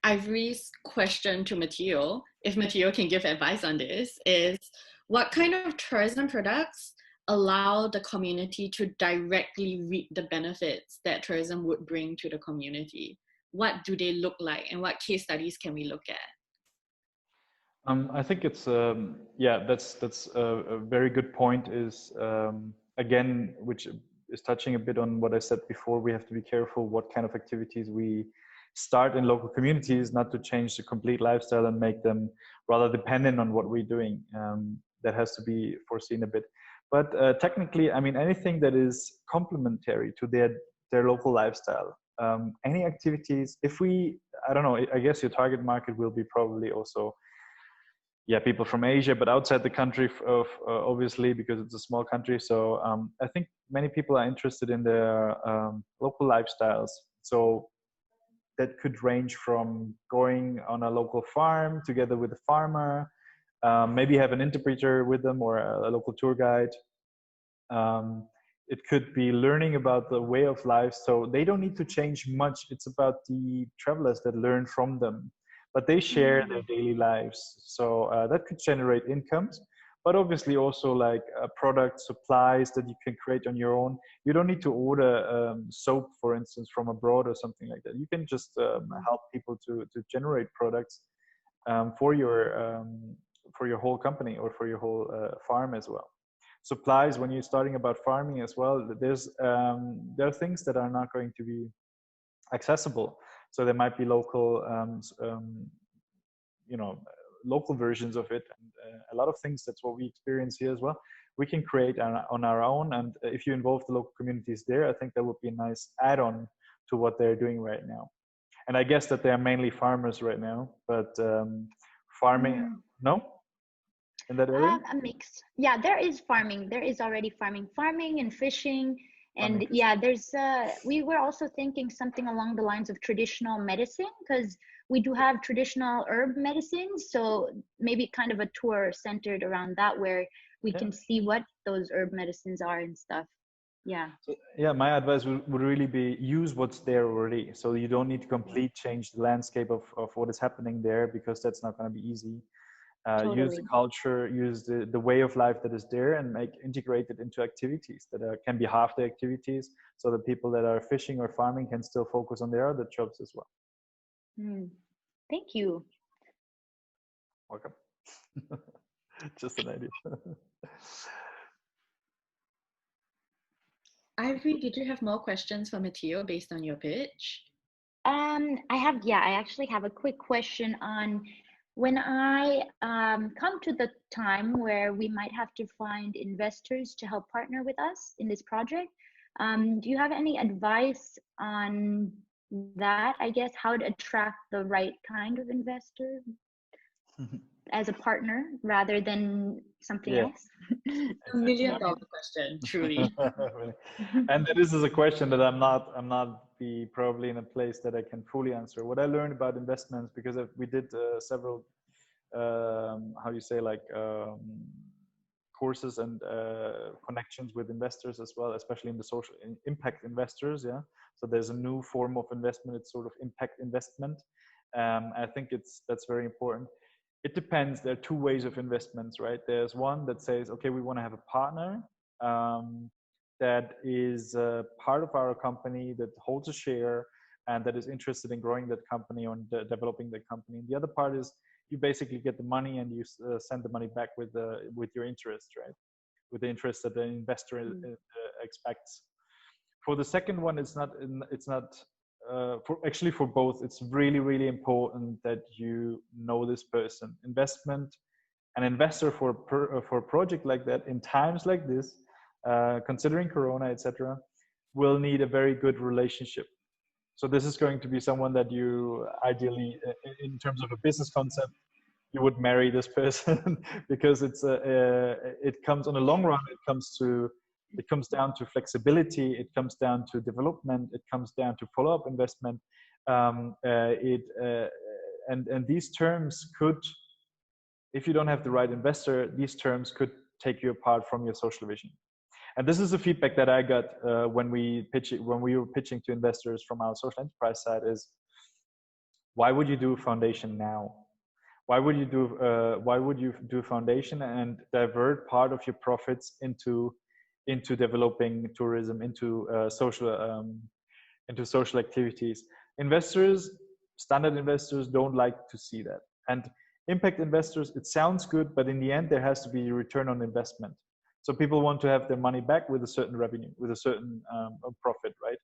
Ivory's question to Matteo, if Matteo can give advice on this, is what kind of tourism products allow the community to directly reap the benefits that tourism would bring to the community? What do they look like, and what case studies can we look at? I think it's that's a very good point. Is again, which is touching a bit on what I said before. We have to be careful what kind of activities we start in local communities, not to change the complete lifestyle and make them rather dependent on what we're doing. That has to be foreseen a bit. But technically, I mean, anything that is complementary to their local lifestyle. Any activities, if we, I don't know, I guess your target market will be probably also, yeah, people from Asia, but outside the country of obviously, because it's a small country. So I think many people are interested in their local lifestyles. So that could range from going on a local farm together with a farmer, maybe have an interpreter with them or a local tour guide. It could be learning about the way of life. So they don't need to change much. It's about the travelers that learn from them, but they share their daily lives. So that could generate incomes, but obviously also like product supplies that you can create on your own. You don't need to order soap, for instance, from abroad or something like that. You can just help people to generate products for your whole company or for your whole farm as well. Supplies, when you're starting about farming as well, there are things that are not going to be accessible. So there might be local, local versions of it. And a lot of things, that's what we experience here as well. We can create on our own. And if you involve the local communities there, I think that would be a nice add-on to what they're doing right now. And I guess that they're mainly farmers right now, but farming, no? In that area? A mix. Yeah, there is farming. There is already farming and fishing. And yeah, there's, we were also thinking something along the lines of traditional medicine, because we do have traditional herb medicines. So maybe kind of a tour centered around that, where we can see what those herb medicines are and stuff. Yeah. So, yeah, my advice would really be use what's there already. So you don't need to completely change the landscape of what is happening there, because that's not going to be easy. Totally. Use the culture, use the way of life that is there, and integrate it into activities that can be half the activities, so the people that are fishing or farming can still focus on their other jobs as well. Thank you. Welcome. Just an idea. Ivory, did you have more questions for Matteo based on your pitch? I actually have a quick question on when I come to the time where we might have to find investors to help partner with us in this project. Do you have any advice on that? I guess how to attract the right kind of investor as a partner rather than something else? $1 million question, truly. And this is a question that I'm not probably in a place that I can fully answer. What I learned about investments, because we did several courses and connections with investors as well, especially in the social impact investors. Yeah, so there's a new form of investment. It's sort of impact investment. I think that's very important. It depends. There are two ways of investments, right? There's one that says, okay, we want to have a partner that is part of our company, that holds a share, and that is interested in growing that company or developing that company. And the other part is you basically get the money and you send the money back with your interest, right? With the interest that the investor expects. For the second one, it's not for both, it's really, really important that you know this person. An investor for a project like that in times like this, considering Corona, etc., will need a very good relationship. So this is going to be someone that you ideally, in terms of a business concept, you would marry this person because it comes on a long run. It comes down to flexibility. It comes down to development. It comes down to follow-up investment. And these terms could, if you don't have the right investor, these terms could take you apart from your social vision. And this is the feedback that I got when we were pitching to investors from our social enterprise side is, why would you do a foundation now? Why would you do foundation and divert part of your profits into developing tourism, into social activities? Standard investors don't like to see that. And impact investors, it sounds good, but in the end, there has to be a return on investment. So people want to have their money back with a certain revenue, with a certain profit, right?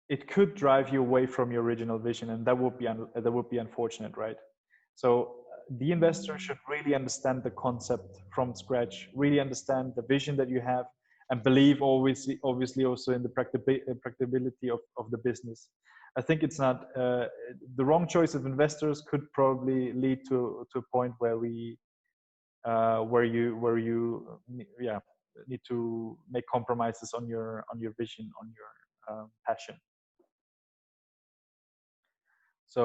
It could drive you away from your original vision, and that would be unfortunate, right? So the investor should really understand the concept from scratch, really understand the vision that you have, and believe obviously also in the practicability of the business. I think it's not the wrong choice of investors could probably lead to a point where you need to make compromises on your vision, on your passion. So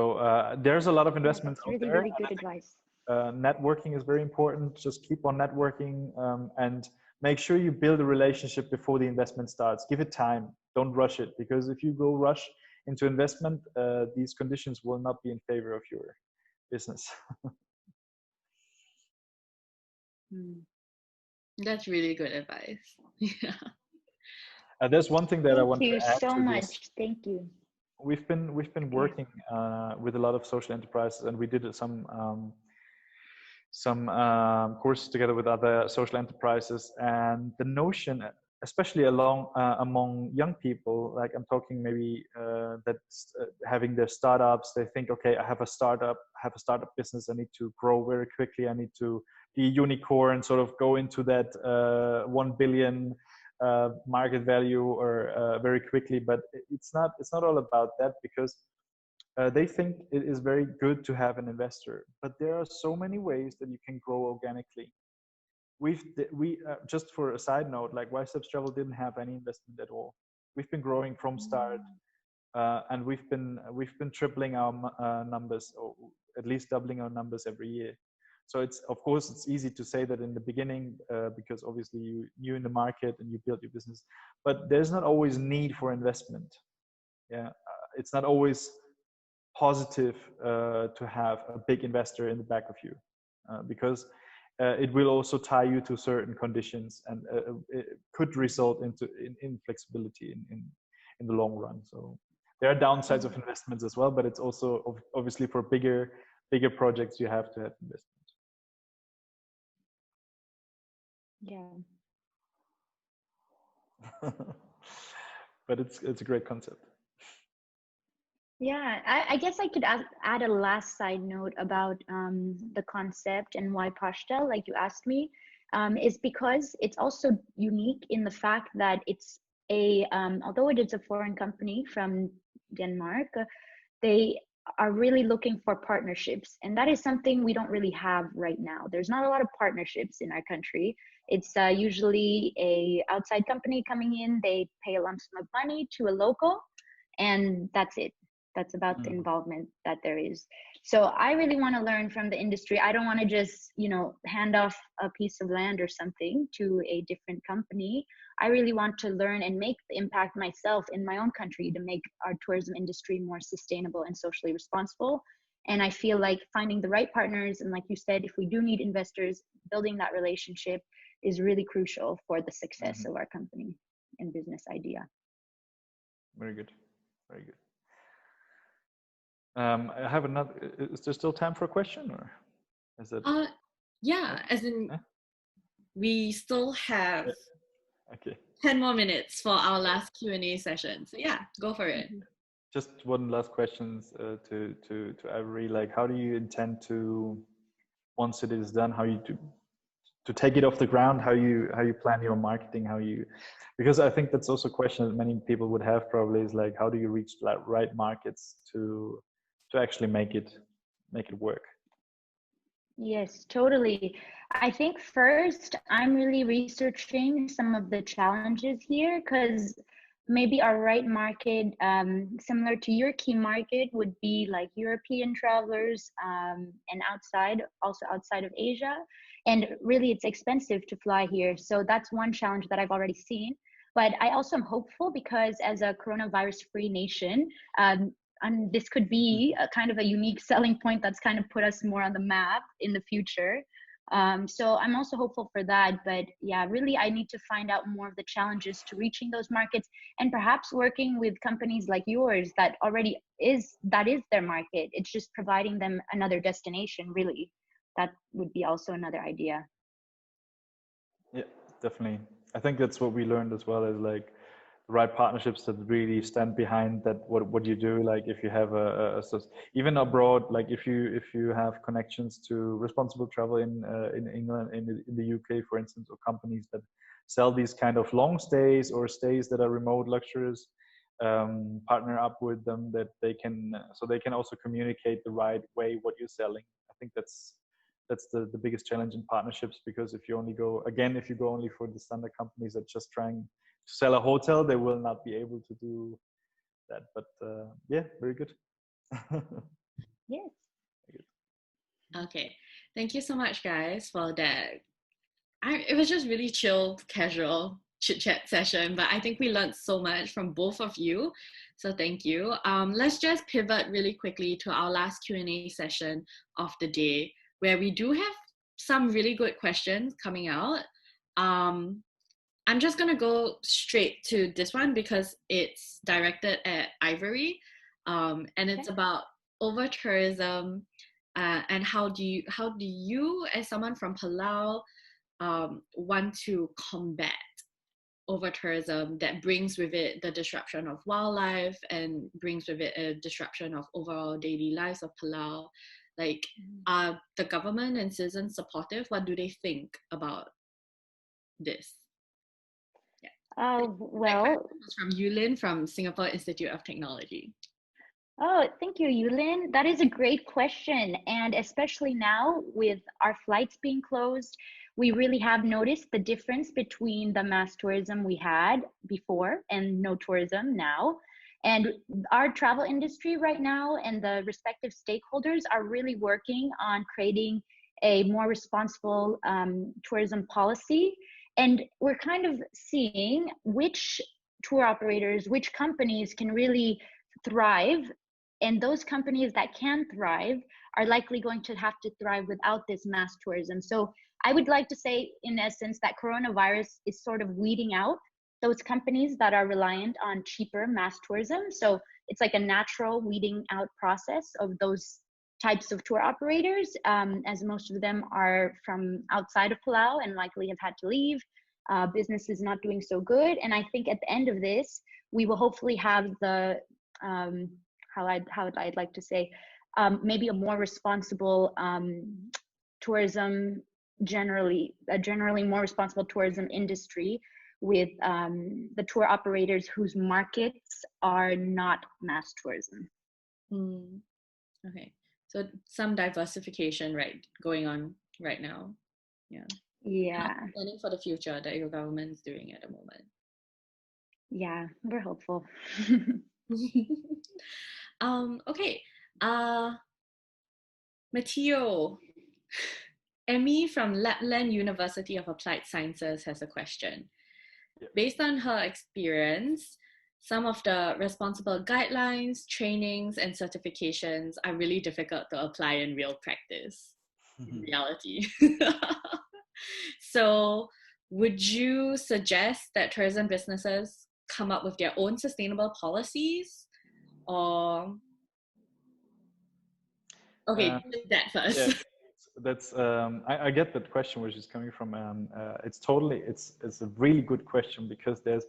there's a lot of investments out there. Really good advice. Networking is very important. Just keep on networking and make sure you build a relationship before the investment starts. Give it time. Don't rush it, because if you go rush into investment, these conditions will not be in favor of your business. That's really good advice. Yeah. There's one thing that I want to add to this. Thank you so much. Thank you. We've been working with a lot of social enterprises, and we did some courses together with other social enterprises. And the notion, especially among young people, like I'm talking maybe that's having their startups, they think, okay, I have a startup business. I need to grow very quickly. I need to be a unicorn, sort of go into that 1 billion market value or very quickly. But it's not all about that, because they think it is very good to have an investor, but there are so many ways that you can grow organically. We just for a side note, like YSEP's Travel didn't have any investment at all. We've been growing from start, and we've been tripling our numbers, or at least doubling our numbers every year. So of course it's easy to say that in the beginning, because obviously you're new in the market and you build your business, but there's not always need for investment. Yeah, it's not always positive to have a big investor in the back of you, because it will also tie you to certain conditions, and it could result in inflexibility in the long run. So there are downsides of investments as well, but it's also obviously for bigger projects you have to have investment. Yeah. But it's a great concept. Yeah, I guess I could add a last side note about the concept and why Pashta, like you asked me, is because it's also unique in the fact that it's although it is a foreign company from Denmark, they are really looking for partnerships. And that is something we don't really have right now. There's not a lot of partnerships in our country. It's usually a outside company coming in, they pay a lump sum of money to a local, and that's it. That's about the involvement that there is. So I really want to learn from the industry. I don't want to just, hand off a piece of land or something to a different company. I really want to learn and make the impact myself in my own country to make our tourism industry more sustainable and socially responsible. And I feel like finding the right partners, and like you said, if we do need investors, building that relationship is really crucial for the success of our company and business idea. Very good. Very good. I have another. Is there still time for a question, or is it? Yeah, as in we still have okay. 10 more minutes for our last Q&A session. So yeah, go for it. Just one last question to Ivory. Like, how do you intend to, once it is done, how you do to take it off the ground? How you plan your marketing? Because I think that's also a question that many people would have probably, is like, how do you reach the right markets to actually make it work? Yes, totally. I think first I'm really researching some of the challenges here, because maybe our right market, similar to your key market, would be like European travelers, and also outside of Asia. And really it's expensive to fly here. So that's one challenge that I've already seen. But I also am hopeful, because as a coronavirus-free nation, and this could be a kind of a unique selling point that's kind of put us more on the map in the future. So I'm also hopeful for that. But yeah, really, I need to find out more of the challenges to reaching those markets, and perhaps working with companies like yours that is their market. It's just providing them another destination, really. That would be also another idea. Yeah, definitely. I think that's what we learned as well, is like the right partnerships that really stand behind that what you do. Like if you have even abroad, like if you have connections to responsible travel in England, in the UK, for instance, or companies that sell these kind of long stays or stays that are remote luxurious, partner up with them, that they can also communicate the right way what you're selling. I think that's the biggest challenge in partnerships, because if you go only for the standard companies that just trying to sell a hotel, they will not be able to do that. But yeah, very good. Yes. Okay, thank you so much, guys, for that. It was just really chill, casual chit chat session, but I think we learned so much from both of you. So thank you. Let's just pivot really quickly to our last Q&A session of the day, where we do have some really good questions coming out. I'm just gonna go straight to this one because it's directed at Ivory, and it's about over tourism, and how do you as someone from Palau want to combat over tourism that brings with it the disruption of wildlife and brings with it a disruption of overall daily lives of Palau. Like, are the government and citizens supportive? What do they think about this? Well, from Yulin from Singapore Institute of Technology. Oh, thank you, Yulin. That is a great question. And especially now with our flights being closed, we really have noticed the difference between the mass tourism we had before and no tourism now. And our travel industry right now and the respective stakeholders are really working on creating a more responsible tourism policy. And we're kind of seeing which tour operators, which companies can really thrive. And those companies that can thrive are likely going to have to thrive without this mass tourism. So I would like to say, in essence, that coronavirus is sort of weeding out those companies that are reliant on cheaper mass tourism. So it's like a natural weeding out process of those types of tour operators, as most of them are from outside of Palau and likely have had to leave. Business is not doing so good. And I think at the end of this, we will hopefully have the, how I'd like to say, maybe a more responsible tourism, generally more responsible tourism industry with the tour operators whose markets are not mass tourism. Okay, so some diversification, right, going on right now. Yeah. Planning for the future that your government is doing at the moment. Yeah, we're hopeful. Okay, Matteo, Emmy from Lapland University of Applied Sciences has a question. Based on her experience, some of the responsible guidelines, trainings, and certifications are really difficult to apply in real practice, in reality. So would you suggest that tourism businesses come up with their own sustainable policies? Or okay, that first. Yeah, that's I get that question, which is coming from it's a really good question, because there's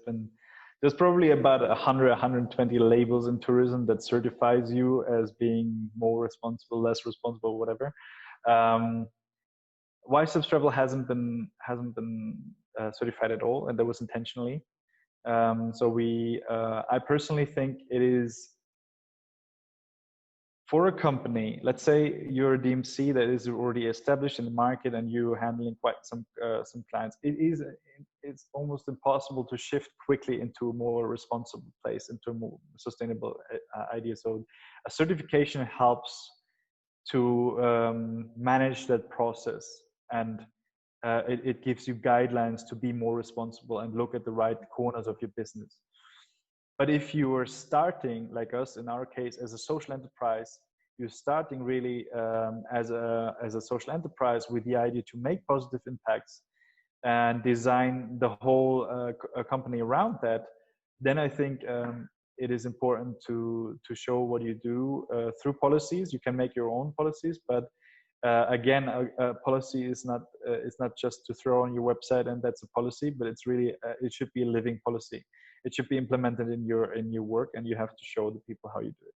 probably about 120 labels in tourism that certifies you as being more responsible, less responsible, whatever. Why Subs Travel hasn't been certified at all, and that was intentionally. I personally think it is, for a company, let's say you're a DMC that is already established in the market and you're handling quite some clients, it's almost impossible to shift quickly into a more responsible place, into a more sustainable idea. So a certification helps to manage that process, and it gives you guidelines to be more responsible and look at the right corners of your business. But if you are starting, like us in our case, as a social enterprise, you're starting really as a social enterprise with the idea to make positive impacts and design the whole company around that, then I think it is important to show what you do through policies. You can make your own policies, but again, a policy is not just to throw on your website and that's a policy, but it's really it should be a living policy. It should be implemented in your work, and you have to show the people how you do it.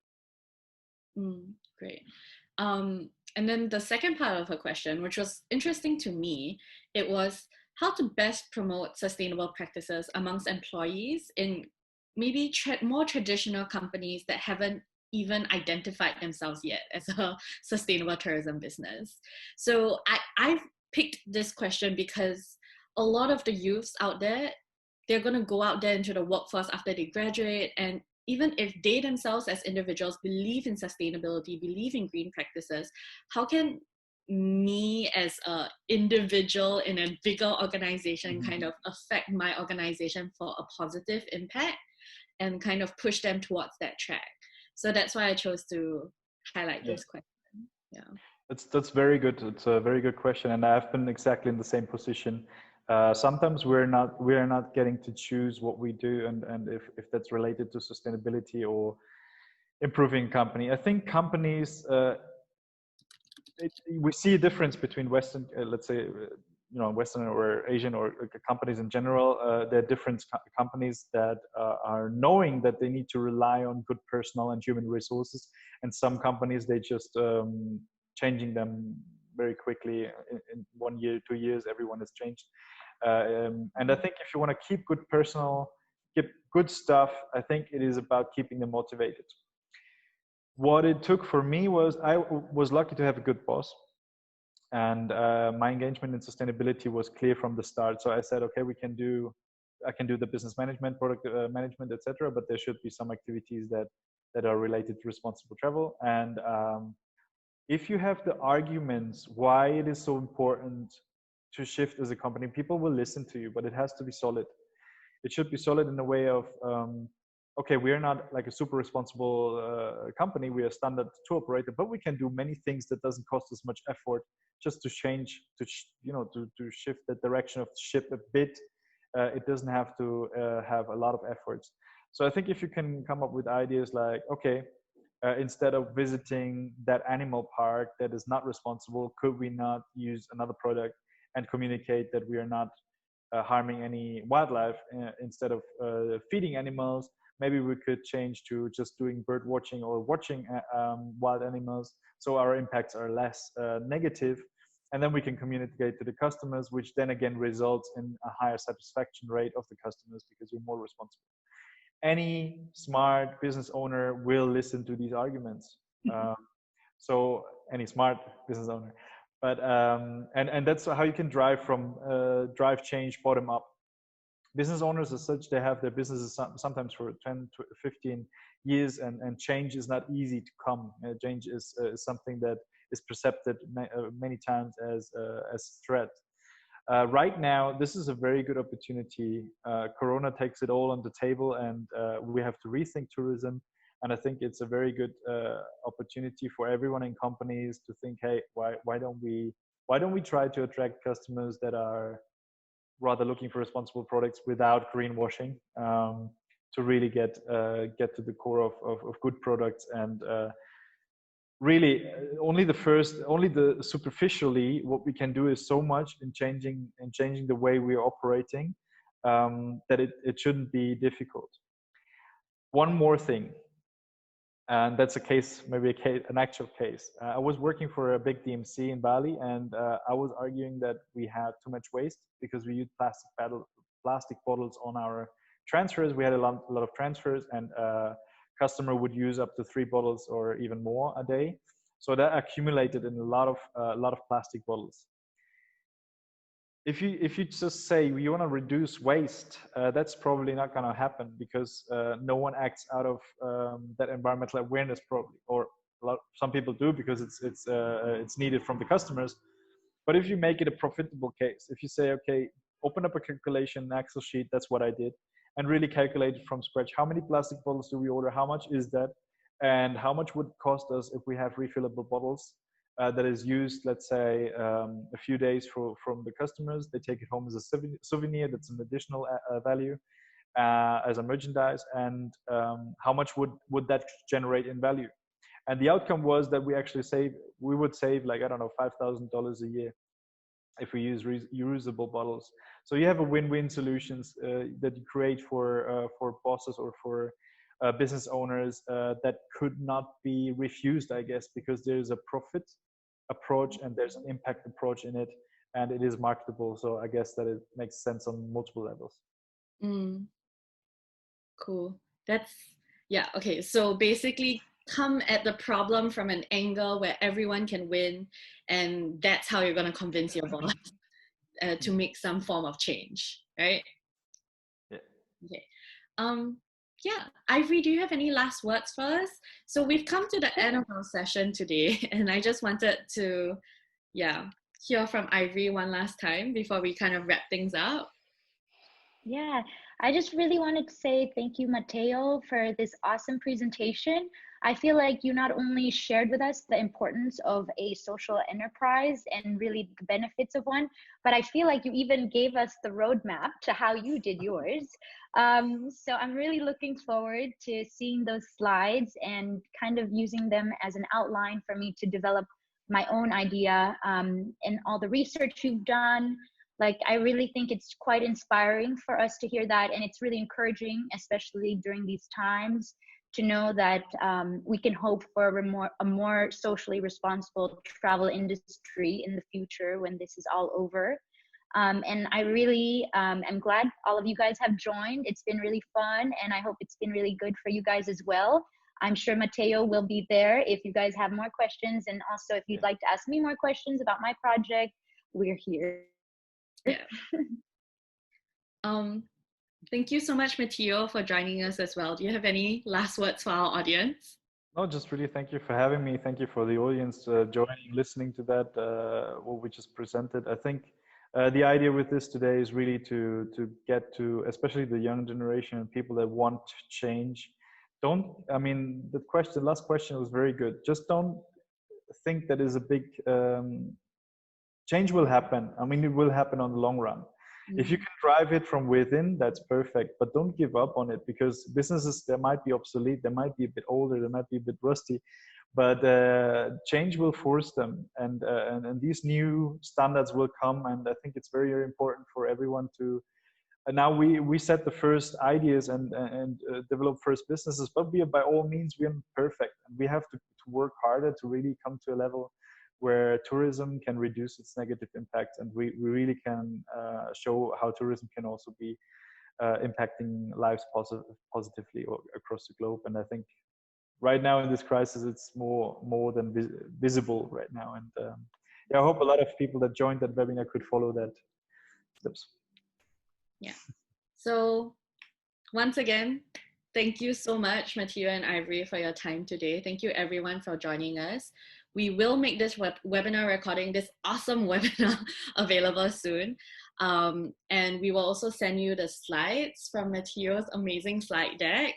Great. And then the second part of her question, which was interesting to me, it was how to best promote sustainable practices amongst employees in maybe more traditional companies that haven't even identified themselves yet as a sustainable tourism business. So I've picked this question because a lot of the youths out there, they're going to go out there into the workforce after they graduate, and even if they themselves as individuals believe in sustainability, believe in green practices, how can me as an individual in a bigger organization kind of affect my organization for a positive impact and kind of push them towards that track? So that's why I chose to highlight this question. Yeah. That's very good. It's a very good question, and I've been exactly in the same position. Sometimes we're not getting to choose what we do, and if that's related to sustainability or improving company. I think companies, we see a difference between Western, let's say, Western or Asian or companies in general. There are different companies that are knowing that they need to rely on good personnel and human resources, and some companies, they just changing them very quickly. In 1 year, 2 years, everyone has changed. And I think if you want to keep good personnel, keep good stuff, I think it is about keeping them motivated. What it took for me was, I was lucky to have a good boss, and my engagement in sustainability was clear from the start. So I said, okay, I can do the business management, product management, etc., but there should be some activities that are related to responsible travel. And if you have the arguments why it is so important to shift as a company, people will listen to you, but it has to be solid. It should be solid in the way of, okay, we are not like a super responsible company. We are a standard tour operator, but we can do many things that doesn't cost us much effort, just to change, to shift the direction of the ship a bit. It doesn't have to have a lot of efforts. So I think if you can come up with ideas like, okay, instead of visiting that animal park that is not responsible, could we not use another product and communicate that we are not harming any wildlife? Instead of feeding animals, maybe we could change to just doing bird watching or watching wild animals, so our impacts are less negative. And then we can communicate to the customers, which then again results in a higher satisfaction rate of the customers because you're more responsible. Any smart business owner will listen to these arguments. So any smart business owner, but and that's how you can drive change bottom up. Business owners as such, they have their businesses sometimes for 10 to 15 years, and change is not easy to come. Change is something that is perceived many times as threat. Right now, this is a very good opportunity. Corona takes it all on the table, and we have to rethink tourism. And I think it's a very good opportunity for everyone in companies to think, hey, why don't we try to attract customers that are rather looking for responsible products without greenwashing, to really get to the core of good products, and really only the superficially what we can do is so much in changing the way we're operating, that it shouldn't be difficult. One more thing, and that's a case, maybe an actual case. I was working for a big DMC in Bali, and I was arguing that we had too much waste because we used plastic bottles on our transfers. We had a lot of transfers, and customer would use up to 3 bottles or even more a day. So that accumulated in a lot of plastic bottles. If you just say you want to reduce waste, that's probably not going to happen, because no one acts out of that environmental awareness, probably, or some people do because it's needed from the customers. But if you make it a profitable case, if you say, okay, open up a calculation Excel sheet, that's what I did, and really calculate it from scratch. How many plastic bottles do we order? How much is that? And how much would it cost us if we have refillable bottles that is used, let's say, a few days from the customers? They take it home as a souvenir. That's an additional value as a merchandise. And how much would that generate in value? And the outcome was that we would save like, I don't know, $5,000 a year if we use reusable bottles. So you have a win-win solutions that you create for bosses or for business owners that could not be refused, I guess, because there's a profit approach and there's an impact approach in it, and it is marketable. So I guess that it makes sense on multiple levels. Cool. Yeah. Okay. So basically, come at the problem from an angle where everyone can win, and that's how you're going to convince your boss to make some form of change, right? Yeah. Okay. Yeah, Ivory, do you have any last words for us? So we've come to the end of our session today, and I just wanted to, hear from Ivory one last time before we kind of wrap things up. Yeah, I just really wanted to say thank you, Matteo, for this awesome presentation. I feel like you not only shared with us the importance of a social enterprise and really the benefits of one, but I feel like you even gave us the roadmap to how you did yours. So I'm really looking forward to seeing those slides and kind of using them as an outline for me to develop my own idea, and all the research you've done. Like, I really think it's quite inspiring for us to hear that. And it's really encouraging, especially during these times, to know that we can hope for a more socially responsible travel industry in the future when this is all over. And I really am glad all of you guys have joined. It's been really fun, and I hope it's been really good for you guys as well. I'm sure Matteo will be there if you guys have more questions. And also, if you'd like to ask me more questions about my project, we're here. Yeah. Thank you so much, Matteo, for joining us as well. Do you have any last words for our audience? No, just really thank you for having me. Thank you for the audience joining, listening to that, what we just presented. I think the idea with this today is really to get to, especially the young generation and people that want change. The last question was very good. Just don't think that is a big change will happen. I mean, it will happen on the long run. Mm-hmm. If you can drive it from within, that's perfect. But don't give up on it, because businesses, they might be obsolete, they might be a bit older, they might be a bit rusty, but change will force them, and these new standards will come. And I think it's very, very important for everyone to. And now we set the first ideas and develop first businesses, but by all means, we are perfect, and we have to work harder to really come to a level where tourism can reduce its negative impact, and we really can show how tourism can also be impacting lives positively across the globe. And I think right now in this crisis, it's more than visible right now. And I hope a lot of people that joined that webinar could follow that steps. Yeah. So once again, thank you so much, Matteo and Ivory, for your time today. Thank you everyone for joining us. We will make this webinar recording, this awesome webinar, available soon. And we will also send you the slides from Matteo's amazing slide deck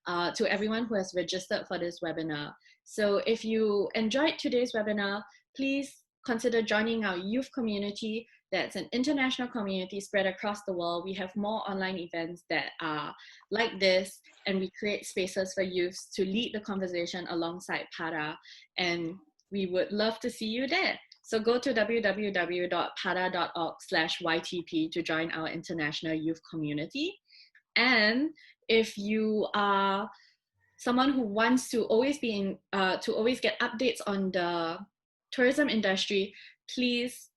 to everyone who has registered for this webinar. So if you enjoyed today's webinar, please consider joining our youth community that's an international community spread across the world. We have more online events that are like this, and we create spaces for youths to lead the conversation alongside PATA, and we would love to see you there. So go to www.pada.org/YTP to join our international youth community. And if you are someone who wants to always to always get updates on the tourism industry, please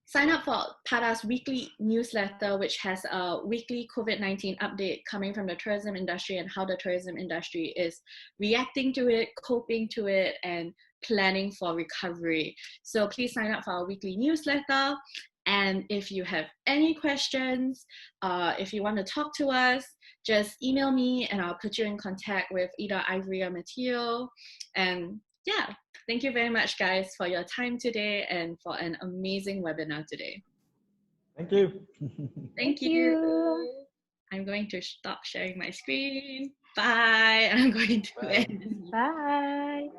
sign up for PATA's weekly newsletter, which has a weekly COVID-19 update coming from the tourism industry and how the tourism industry is reacting to it, coping to it, and planning for recovery. So please sign up for our weekly newsletter. And if you have any questions, if you want to talk to us, just email me and I'll put you in contact with either Ivory or Matteo. And yeah, thank you very much, guys, for your time today and for an amazing webinar today. Thank you. Thank you. I'm going to stop sharing my screen. Bye. I'm going to end. Bye.